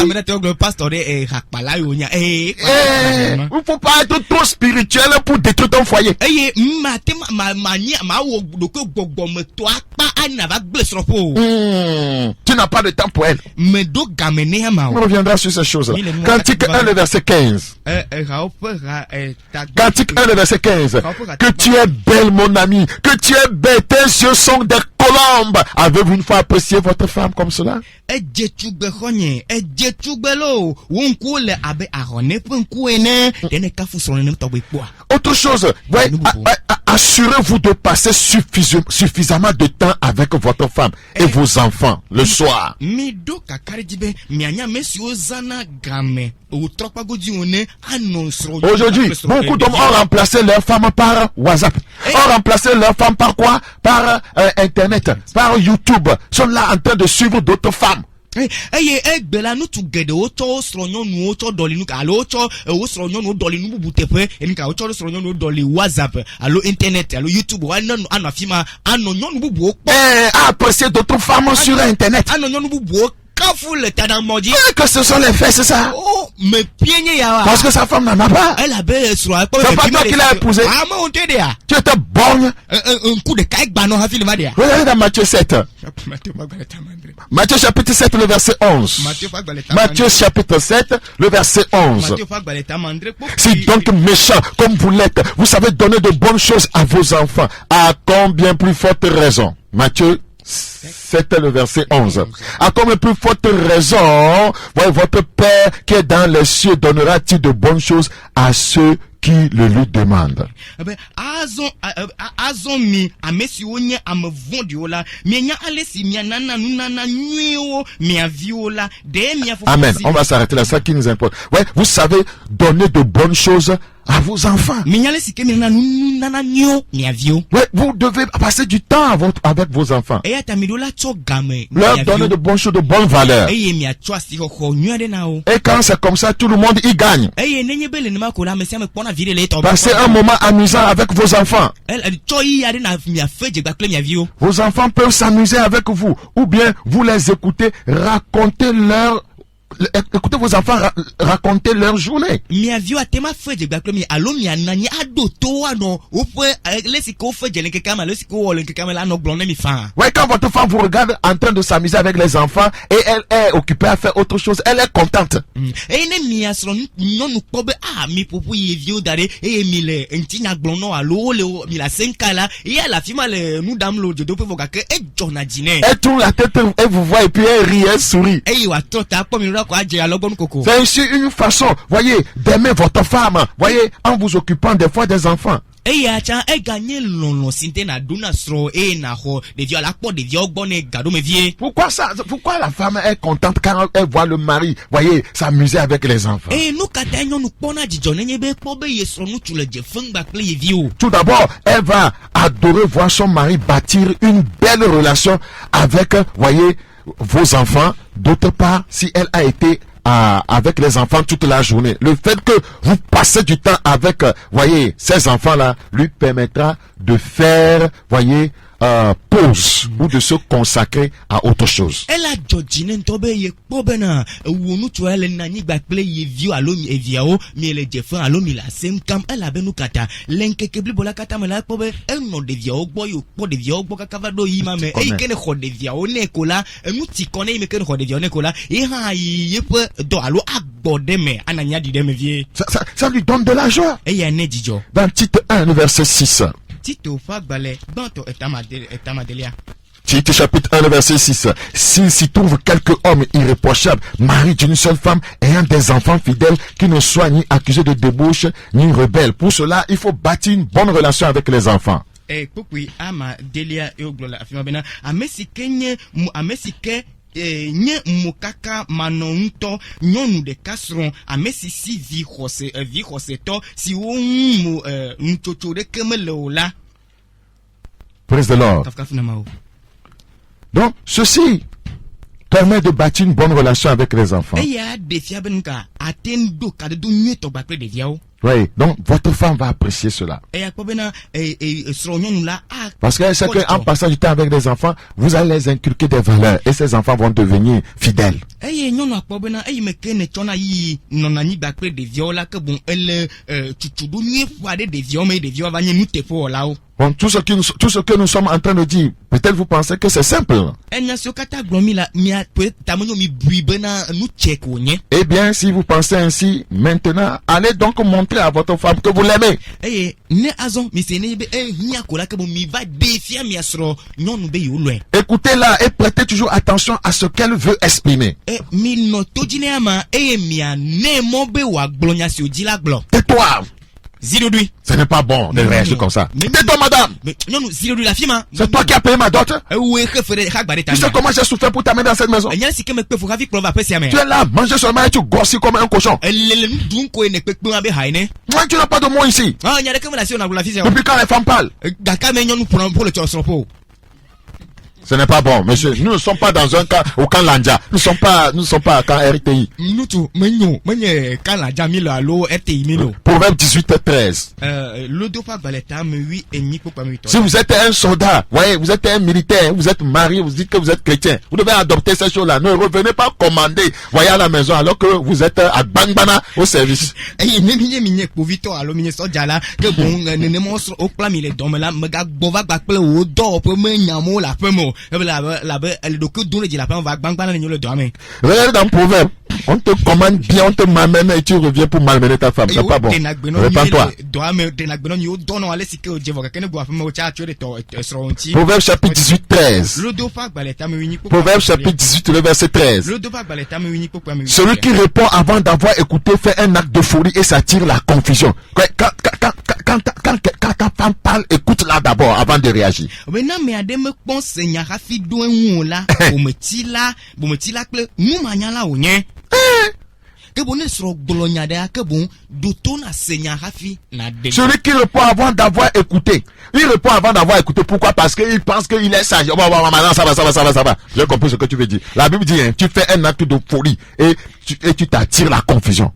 Le pasteur de hakpala yo nya il faut pas être trop spirituel pour détruire ton foyer. Tu n'as pas de temps pour elle. On reviendra sur ces choses-là. Cantique 1, le verset 15. Cantique 1, le verset 15. Que tu es belle, mon ami. Que tu es belle. Tes yeux sont des colombes. Avez-vous une fois apprécié votre femme comme cela? Autre chose, ouais, assurez-vous de passer suffisamment de temps avec votre femme et vos enfants le soir. Aujourd'hui, beaucoup d'hommes ont remplacé leur femme par WhatsApp. Ont remplacé leur femme par quoi? Par Internet, par YouTube. Ils sont là en train de suivre d'autres femmes. Bela nu tugede ocho sronyo nu ocho doli nu alo ocho sronyo nu doli nu bubutepe enika ocho sronyo nu doli WhatsApp alo internet alo YouTube wana anu afima anu nyon bubu okpo apprécier d'autres femmes sur Internet. Anu nyon bubu que ce sont les faits, c'est ça. Oh, mais pieds yawa. Parce que sa femme n'en a pas. Elle avait sur un c'est pas toi qui l'as épousé. Ah, mais on t'aide. Tu étais bonne. Un coup de caille, banon, ha fil vadia. Regardez dans Matthieu 7. Matthieu chapitre 7, le verset 11. Matthieu chapitre 7, le verset 11. Si donc méchant comme vous l'êtes, vous savez donner de bonnes choses à vos enfants, à combien plus forte raison? Matthieu 7, le verset 11. À combien plus forte raison, voyez, votre Père qui est dans les cieux donnera-t-il de bonnes choses à ceux qui le lui demandent. Amen. On va s'arrêter là, ça qui nous importe. Ouais, vous savez donner de bonnes choses à vos enfants. Ouais, vous devez passer du temps avec vos enfants. Leur donner de bonnes choses, de bonnes valeurs. Et quand c'est comme ça, tout le monde y gagne. Passez un moment amusant avec vos enfants. Vos enfants peuvent s'amuser avec vous. Ou bien vous les écoutez, écoutez vos enfants raconter leur journée. Ouais, quand votre femme vous regarde en train de s'amuser avec les enfants et elle est occupée à faire autre chose, elle est contente. Elle tourne la tête, elle vous voit et puis elle rit, elle sourit. C'est aussi une façon, voyez, d'aimer votre femme, voyez, en vous occupant des fois des enfants. Pourquoi ça? Pourquoi la femme est contente quand elle voit le mari, voyez, s'amuser avec les enfants? Tout d'abord, elle va adorer voir son mari bâtir une belle relation avec, voyez, vos enfants. D'autre part, si elle a été avec les enfants toute la journée, le fait que vous passez du temps avec, voyez, ces enfants-là, lui permettra de faire, voyez, pause ou de se consacrer à autre chose. Ça lui donne de la joie. Dans Tite 1, le verset 6. Tite chapitre 1, le verset 6. S'il s'y trouve quelques hommes irréprochables, mari d'une seule femme, ayant des enfants fidèles, qui ne soient ni accusés de débauche, ni rebelles. Pour cela, il faut bâtir une bonne relation avec les enfants. Kukui ama delia eoglola afima bena amesike nye mukaka manonto nyonu de kasron amesisi vi khose to si wo mu ntoto de kemelola. Praise the Lord. Donc ceci permet de bâtir une bonne relation avec les enfants. Oui, donc votre femme va apprécier cela. Parce qu'elle sait qu'en passant du temps avec des enfants, vous allez les inculquer des valeurs et ces enfants vont devenir fidèles. Bon, tout ce que nous sommes en train de dire, peut-être vous pensez que c'est simple. Eh bien, si vous pensez ainsi, maintenant, allez donc montrer à votre femme que vous l'aimez. Écoutez-la et prêtez toujours attention à ce qu'elle veut exprimer. Tais-toi! Ce n'est pas bon de réagir comme ça. Tais-toi, madame! C'est toi qui as payé ma dot? Tu sais comment j'ai souffert pour t'amener dans cette maison? Tu es là, manger seulement et tu grossis comme un cochon. Moi, tu n'as pas de mots ici. Depuis quand les femmes parlent? Ce n'est pas bon, monsieur. Nous ne sommes pas dans un cas au camp Lanja. Nous ne sommes pas à camp RTI. Proverbe 18:13. Si vous êtes un soldat, voyez, vous êtes un militaire, vous êtes marié, vous dites que vous êtes chrétien, vous devez adopter ces choses-là. Ne revenez pas commander, voyez, à la maison alors que vous êtes à Bangbana au service. Regarde dans Proverbe, on te commande bien, on te m'amène et tu reviens pour malmener ta femme. C'est pas bon. Répands-toi. Proverbe chapitre 18:13. Proverbe chapitre 18, le verset 13. Celui qui répond avant d'avoir écouté fait un acte de folie et s'attire la confusion. Quand ta femme parle, écoute-la d'abord avant de réagir. Celui qui répond avant d'avoir écouté. Il répond avant d'avoir écouté. Pourquoi? Parce qu'il pense qu'il est sage. Maintenant, ça va. J'ai compris ce que tu veux dire. La Bible dit, hein, tu fais un acte de folie et tu t'attires la confusion.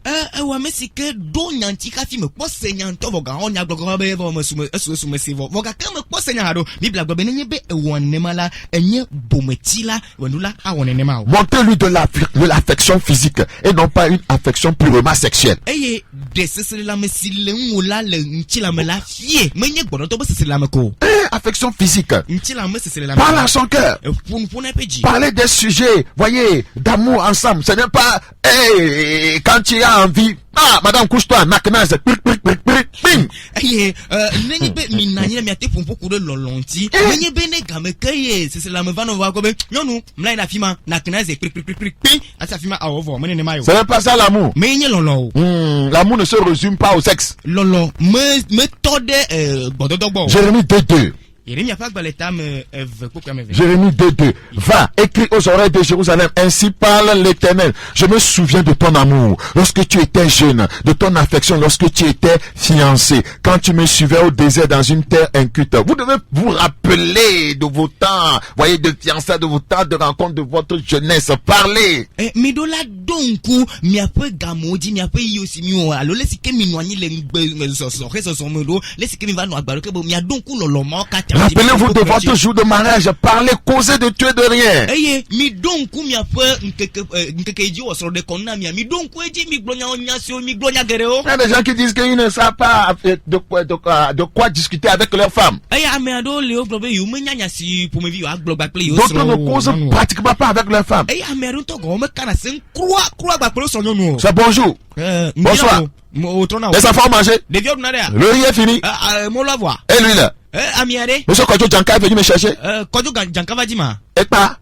Montrez-lui de l'affection physique et non pas une affection purement sexuelle. Affection physique. Parle à son cœur. Parlez des sujets, voyez, d'amour ensemble. Ce n'est pas, quand tu as envie, madame, couche-toi, naknaze, ping. Ce n'est pas ça l'amour. L'amour ne se résume pas au sexe. Jérémie 2:2. Jérémie 2:2. Va, écris aux oreilles de Jérusalem, ainsi parle l'Éternel. Je me souviens de ton amour lorsque tu étais jeune, de ton affection lorsque tu étais fiancé, quand tu me suivais au désert dans une terre inculte. Vous devez vous rappeler de vos temps, voyez, de fiançailles, de vos temps de rencontre, de votre jeunesse. Parlez. Rappelez-vous de votre jour de mariage. Parlez, causez de tout et de rien. Il y a des gens qui disent qu'ils ne savent pas de quoi discuter avec leur femme. D'autres ne causent pratiquement pas avec leur femme. C'est bonjour. Bonsoir. Les enfants ont mangé. Le riz est fini. Et lui là. Amiare. Monsieur Kodjo Djanka est venu me chercher. Kodjo Djanka va dire ma. Et pas.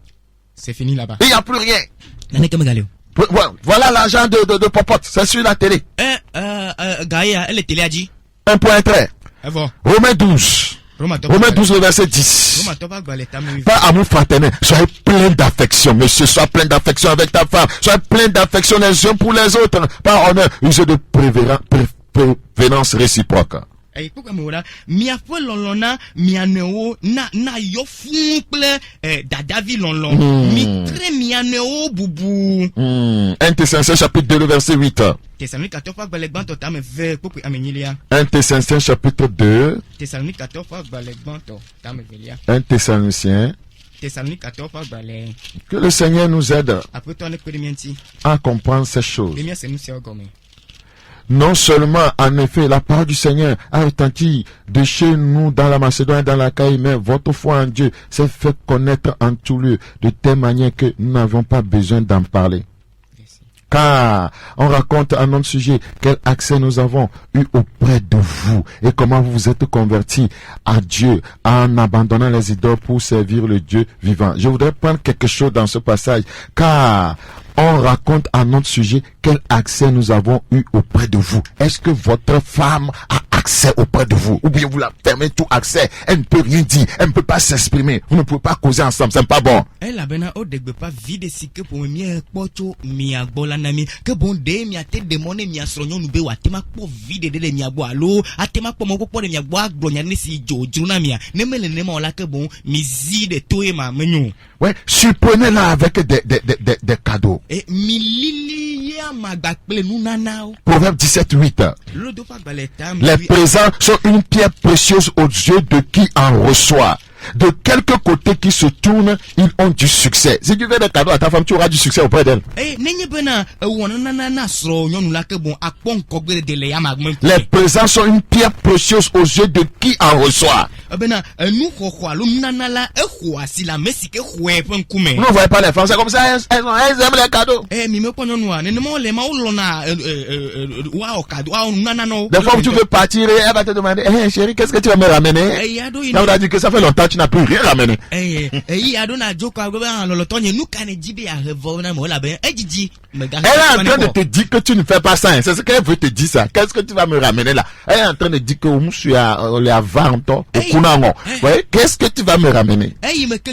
C'est fini là-bas. Il n'y a plus rien. Nane Voilà l'argent de Popote. C'est sur la télé. Gaïa, elle est télé a dit. Un point trait. Romains 12. Romains 12, le verset 10. Pas amour fraternel. Soyez plein d'affection, monsieur. Sois plein d'affection avec ta femme. Soyez plein d'affection les uns pour les autres. Par honneur, usez de prévénance réciproque. Miafo lolona mianeo na yo fumple dadavi lolon mi tre mianeo bubu. 1 Thessaloniciens chapitre 2 verset 8. 1 Thessaloniciens chapitre 2. 1 Thessaloniciens. Que le Seigneur nous aide à comprendre ces choses. Non seulement, en effet, la parole du Seigneur a retenti de chez nous dans la Macédoine et dans la Caïe, mais votre foi en Dieu s'est fait connaître en tout lieu, de telle manière que nous n'avons pas besoin d'en parler. Car on raconte à notre sujet quel accès nous avons eu auprès de vous et comment vous vous êtes convertis à Dieu en abandonnant les idoles pour servir le Dieu vivant. Je voudrais prendre quelque chose dans ce passage, car on raconte à notre sujet quel accès nous avons eu auprès de vous. Est-ce que votre femme a accès auprès de vous? Ou bien vous la fermez tout accès? Elle ne peut rien dire, elle ne peut pas s'exprimer. Vous ne pouvez pas causer ensemble, c'est pas bon. Elle a bien au début pas vide si que pour mieux poto mia bolanami que bon de mia te demone mia sonyo nube wa tema po vide de mia bo alo atema po mo po de mia bo agbonya ni si joju na mia ne mele ne ma la que bon mi zi de to e ma menyo. Ouais, surprenez-la avec des cadeaux. Et milili ya magakple nous nanao. Proverbe 17:8. Les présents sont une pierre précieuse aux yeux de qui en reçoit. De quelque côté qui se tourne, ils ont du succès. Si tu veux des cadeaux à ta femme, tu auras du succès auprès d'elle. Les présents sont une pierre précieuse aux yeux de qui en reçoit. Vous ne voyez pas les femmes, c'est comme ça, elles aiment les cadeaux. Des fois où tu veux partir, elle va te demander, hey, chérie, qu'est-ce que tu vas me ramener? On a dit que ça fait longtemps que tu n'as plus rien ramené. Elle est en train de te dire que tu ne fais pas ça. C'est ce qu'elle veut te dire ça. Qu'est-ce que tu vas me ramener là? Elle est en train de dire que je suis à Vanto, au Kunango. Qu'est-ce que tu vas me ramener? Il est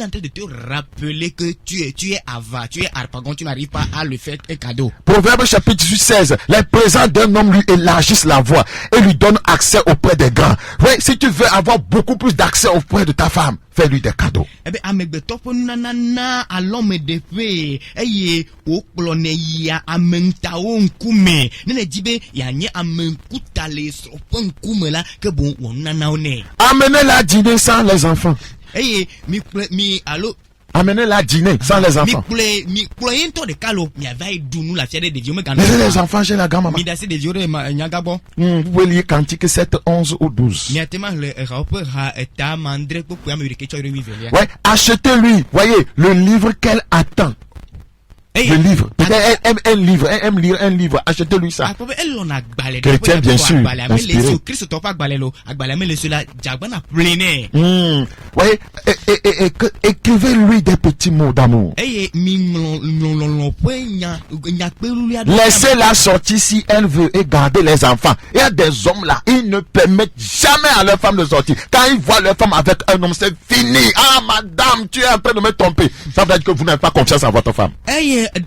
en train de te rappeler que tu es Ava, tu es Arpagon, tu n'arrives pas à lui faire un cadeau. Proverbe chapitre 16. Les présents d'un homme lui élargissent la voie et lui donnent accès auprès des grands. Oui, si tu veux avoir beaucoup plus d'accès auprès de ta femme, fais-lui des cadeaux. Amenez-la dîner sans les enfants. Amenez-la dîner sans les enfants. Laissez les enfants chez la grand-maman. Vous pouvez lire Cantique 7, 11 ou 12. Ouais, achetez-lui, voyez, le livre qu'elle attend. Le livre. Peut-être elle aime lire un livre. Achetez-lui ça. Chrétien, bien sûr. Inspiré. Oui. Écrivez-lui des petits mots d'amour. Laissez-la sortir si elle veut et gardez les enfants. Il y a des hommes là, ils ne permettent jamais à leur femme de sortir. Quand ils voient leur femme avec un homme, c'est fini. Ah, madame, tu es en train de me tromper. Ça veut dire que vous n'avez pas confiance en votre femme.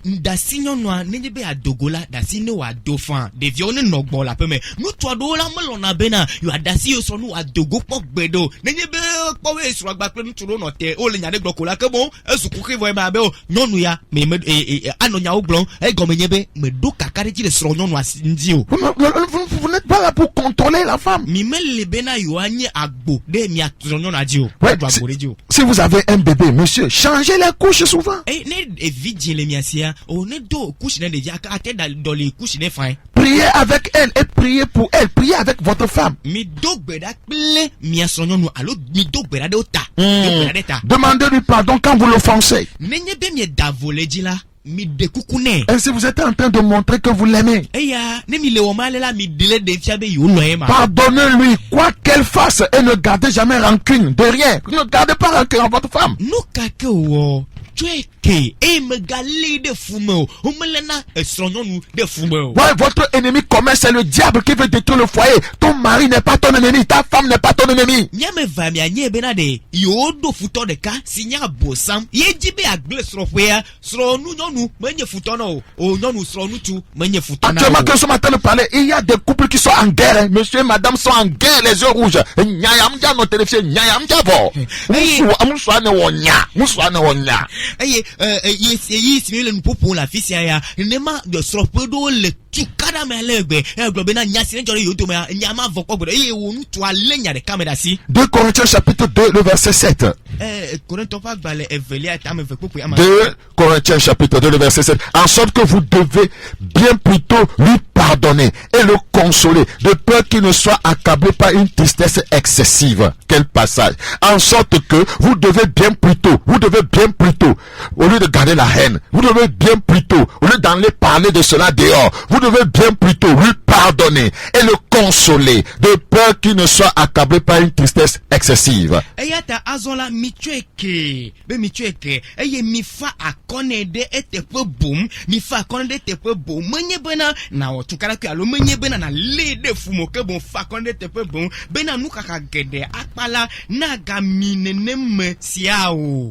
Dasinyo noa nenebe adogola dasino adofan devio ne nogbo la peme nu to adola melona bena yo adasi yo so nu adogo pogbedo nenebe powe esro agba pe nu turo no te o le nyade gbokola ke bon esuku kivo e ma be o nyonu ya me anonya oglon e gomenyebe me do kakare ji le sro nyonu asindi o. Vous n'êtes pas là pour contrôler la femme. Mi mele bena yo anye agbo de mi aturo nyonu aji o. Si vous avez un bébé, monsieur, changez les couches souvent. Ne vidje le miasia. Priez avec elle et priez pour elle. Priez avec votre femme. Demandez-lui pardon quand vous l'offensez. si vous êtes en train de montrer que vous l'aimez, pardonnez-lui quoi qu'elle fasse et ne gardez jamais rancune de rien. Ne gardez pas rancune à votre femme. Ouais, votre ennemi commun, c'est le diable qui veut détruire le foyer. Ton mari n'est pas ton ennemi, ta femme n'est pas ton ennemi. Actuellement, que ce matin nous parlait, il y a des couples qui sont en guerre, hein. Monsieur et madame sont en guerre, les yeux rouges. Deux Corinthiens chapitre 2, le verset 7. 2 Corinthiens chapitre 2, le verset 7. En sorte que vous devez bien plutôt lui pardonner et le consoler, de peur qu'il ne soit accablé par une tristesse excessive. Quel passage. En sorte que vous devez bien plutôt, au lieu de garder la haine, vous devez bien plutôt, au lieu d'aller parler de cela dehors, vous devez bien plutôt lui pardonner et le consoler, de peur qu'il ne soit accablé par une tristesse excessive.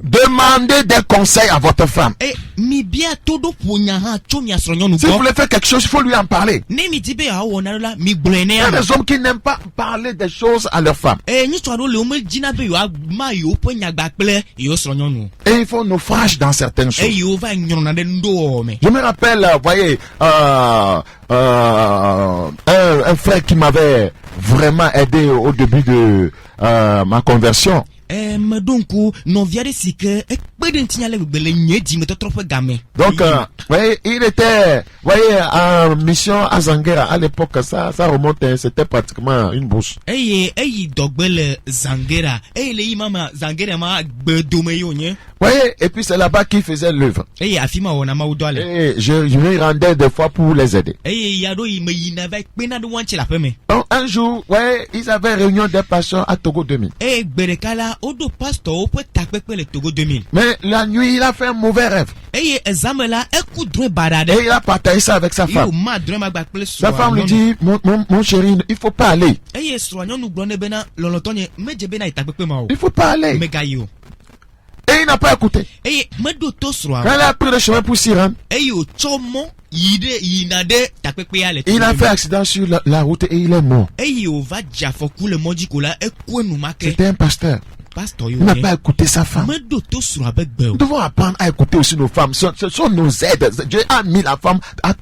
Demandez des conseils à votre femme. Si vous voulez faire quelque chose, il faut lui en parler. Il y a des hommes qui n'aiment pas parler des choses à leur femme. Et il faut naufrage dans certaines choses. Je me rappelle, voyez, un frère qui m'avait vraiment aidé au début de ma conversion. Donc, voyez, il était, voyez, en mission à Zanguera. À l'époque, ça remonte, c'était pratiquement une bourse. Voyez, et puis c'est là-bas qu'il faisait l'œuvre. Et je me rendais des fois pour les aider. Donc, un jour, ouais, ils avaient réunion des pasteurs à Togo 2000. Mais la nuit, il a fait un mauvais rêve. Et il a partagé ça avec sa femme. Sa femme lui dit, mon chéri, il faut pas aller. Il faut pas aller. Et il n'a pas écouté. Quand il a pris le chemin pour s'y rendre, il a fait accident sur la route et il est mort. C'était un pasteur. Il n'a pas écouté sa femme. Nous devons apprendre à écouter aussi nos femmes. Ce sont nos aides. Dieu a mis la femme à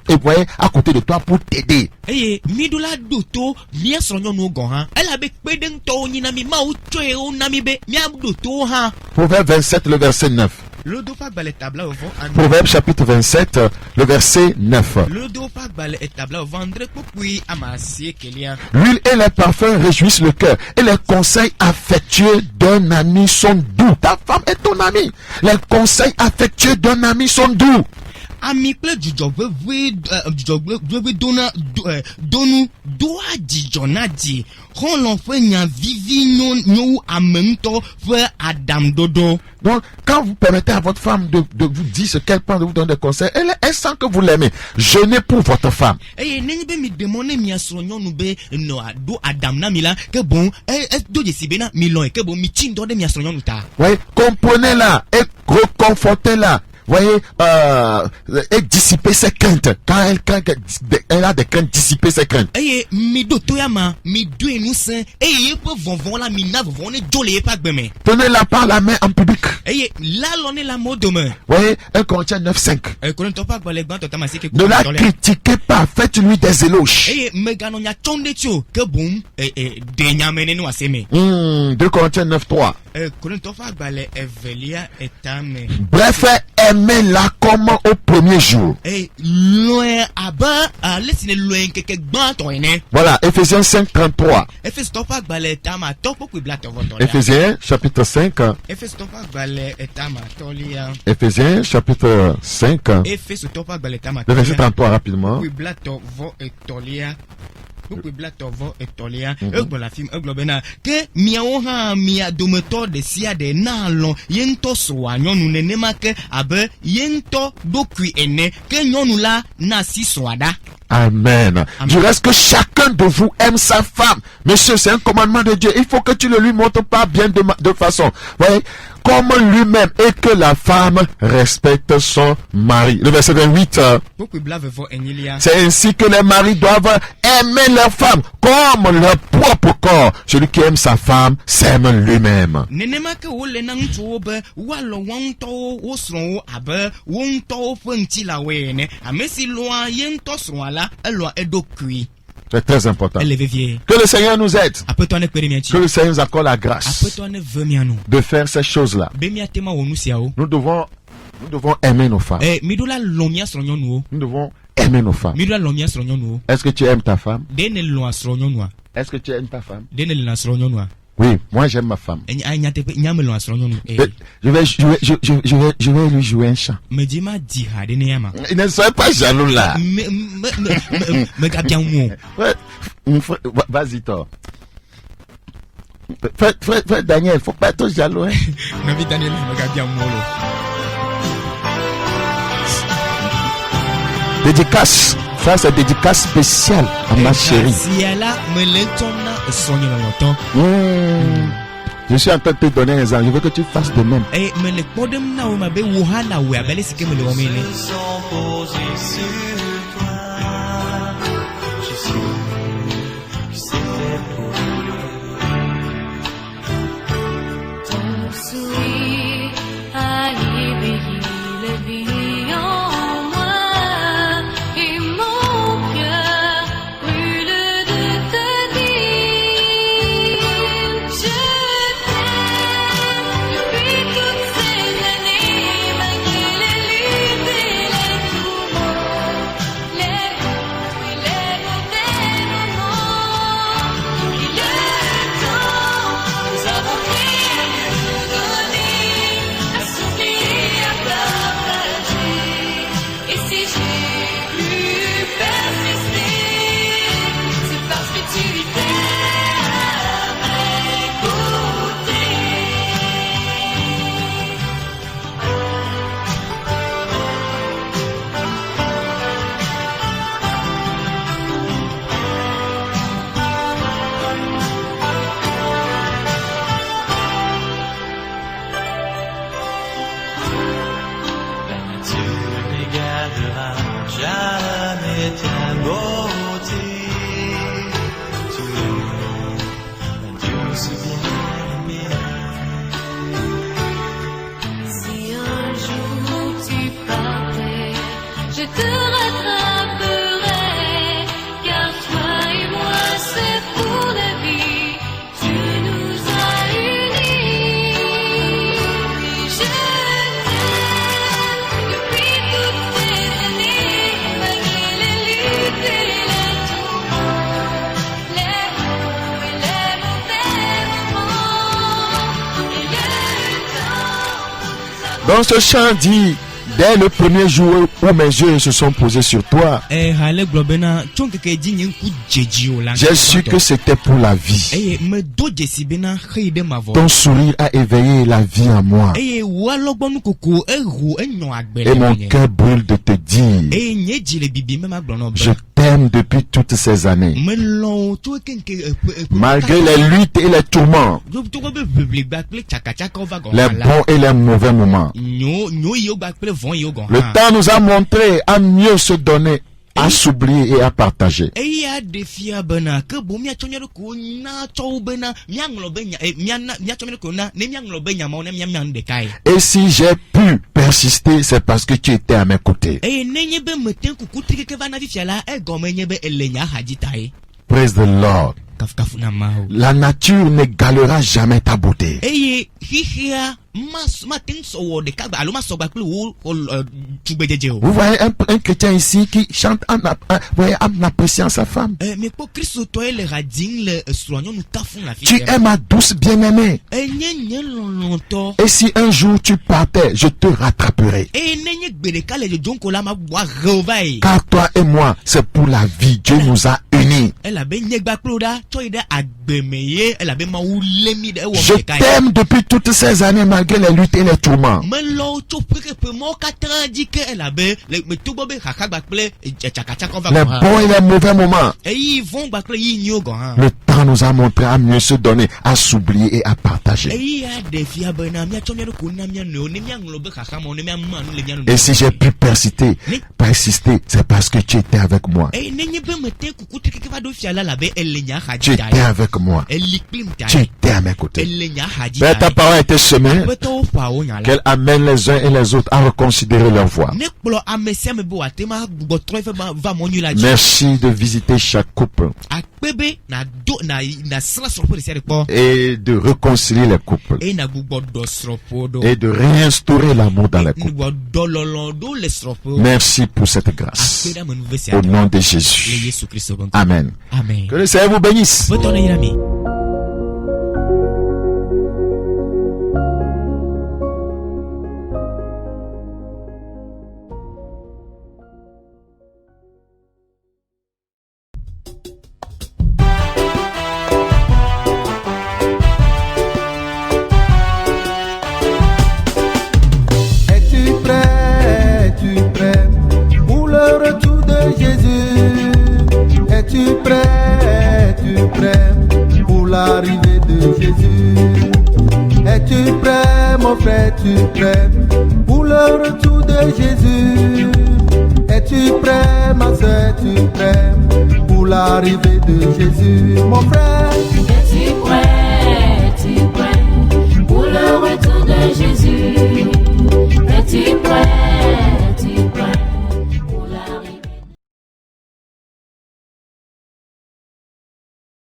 côté de toi pour t'aider. Proverbe 27, le verset 9. Proverbe chapitre 27, le verset 9. L'huile et les parfums réjouissent le cœur, et les conseils affectueux d'un ami sont doux. Ta femme est ton ami. Les conseils affectueux d'un ami sont doux. Ami ple donu doa dijonadi rolon fe nya vivi nyo amento fe adam dodo. Donc quand vous permettez à votre femme de vous dire ce qu'elle pense, de vous donner des conseils, elle sent que vous l'aimez. Jeûnez pour votre femme. Oui, comprenez-la et reconfortez-la. Voyez, et dissiper ses craintes. Quand elle a des craintes, dissiper ses craintes. Tenez-la par la main en public. Voyez, 1 Corinthiens 9:5. Ne la critiquez pas, faites-lui des éloges. 2 Corinthiens 9:3. Bref, aimez-la comme au premier jour. Voilà, Ephésiens 5:33. Ephésiens chapitre 5. Ephésiens chapitre 5. Le verset 33 rapidement. Que miaoha mia dometo de sia de nalon yento soa nyonu nenema ke abe yento dokui ene ke nyonu la na si soada. Amen. Du reste que chacun de vous aime sa femme. Monsieur, c'est un commandement de Dieu. Il faut que tu le lui montres pas bien de façon. Voyez, comme lui-même, et que la femme respecte son mari. Le verset 28. C'est ainsi que les maris doivent aimer leur femme comme leur propre corps. Celui qui aime sa femme s'aime lui-même. C'est très important. Que le Seigneur nous aide. Que le Seigneur nous accorde la grâce de faire ces choses-là. Nous devons aimer nos femmes. Nous devons aimer nos femmes. Est-ce que tu aimes ta femme? Est-ce que tu aimes ta femme? Oui, moi j'aime ma femme. Je vais lui jouer un chant. Il ne soyez pas jaloux là. Vas-y toi. Frère Daniel, faut pas être jaloux. Dédicace. Ça c'est dédicace spéciale à ma chérie. Je suis en train de te donner un exemple. Je veux que tu fasses de même. Dans ce chant dit, dès le premier jour où mes yeux se sont posés sur toi, j'ai su que c'était pour la vie. Ton sourire a éveillé la vie en moi. Et mon cœur brûle de te dire, je t'aime depuis toutes ces années. Malgré les luttes et les tourments, les bons et les mauvais moments. Le temps nous a montré à mieux se donner, à s'oublier et à partager. Et si j'ai pu persister, c'est parce que tu étais à mes côtés. Praise the Lord. La nature n'égalera jamais ta beauté. Vous voyez un chrétien ici qui chante en appréciant sa femme. Tu es ma douce bien-aimée. Et si un jour tu partais, je te rattraperai. Car toi et moi, c'est pour la vie. Dieu nous a unis. Je t'aime depuis toutes ces années malgré les luttes et les tourments. Les bons et les mauvais moments. Le temps nous a montré à mieux se donner, à s'oublier et à partager. Et si j'ai pu persister, c'est parce que tu étais avec moi. Tu étais avec moi. Tu étais à mes côtés. Mais ta parole a été semée, qu'elle amène les uns et les autres à reconsidérer leur voie. Merci de visiter chaque couple et de réconcilier les couples et de réinstaurer l'amour dans les couples. Merci pour cette grâce. Au nom de Jésus. Amen. Que le Seigneur vous bénisse. Es-tu prêt pour l'arrivée de Jésus? Es-tu prêt, mon frère, es-tu prêt pour le retour de Jésus? Es-tu prêt, ma soeur, es-tu prêt pour l'arrivée de Jésus? Mon frère, es-tu prêt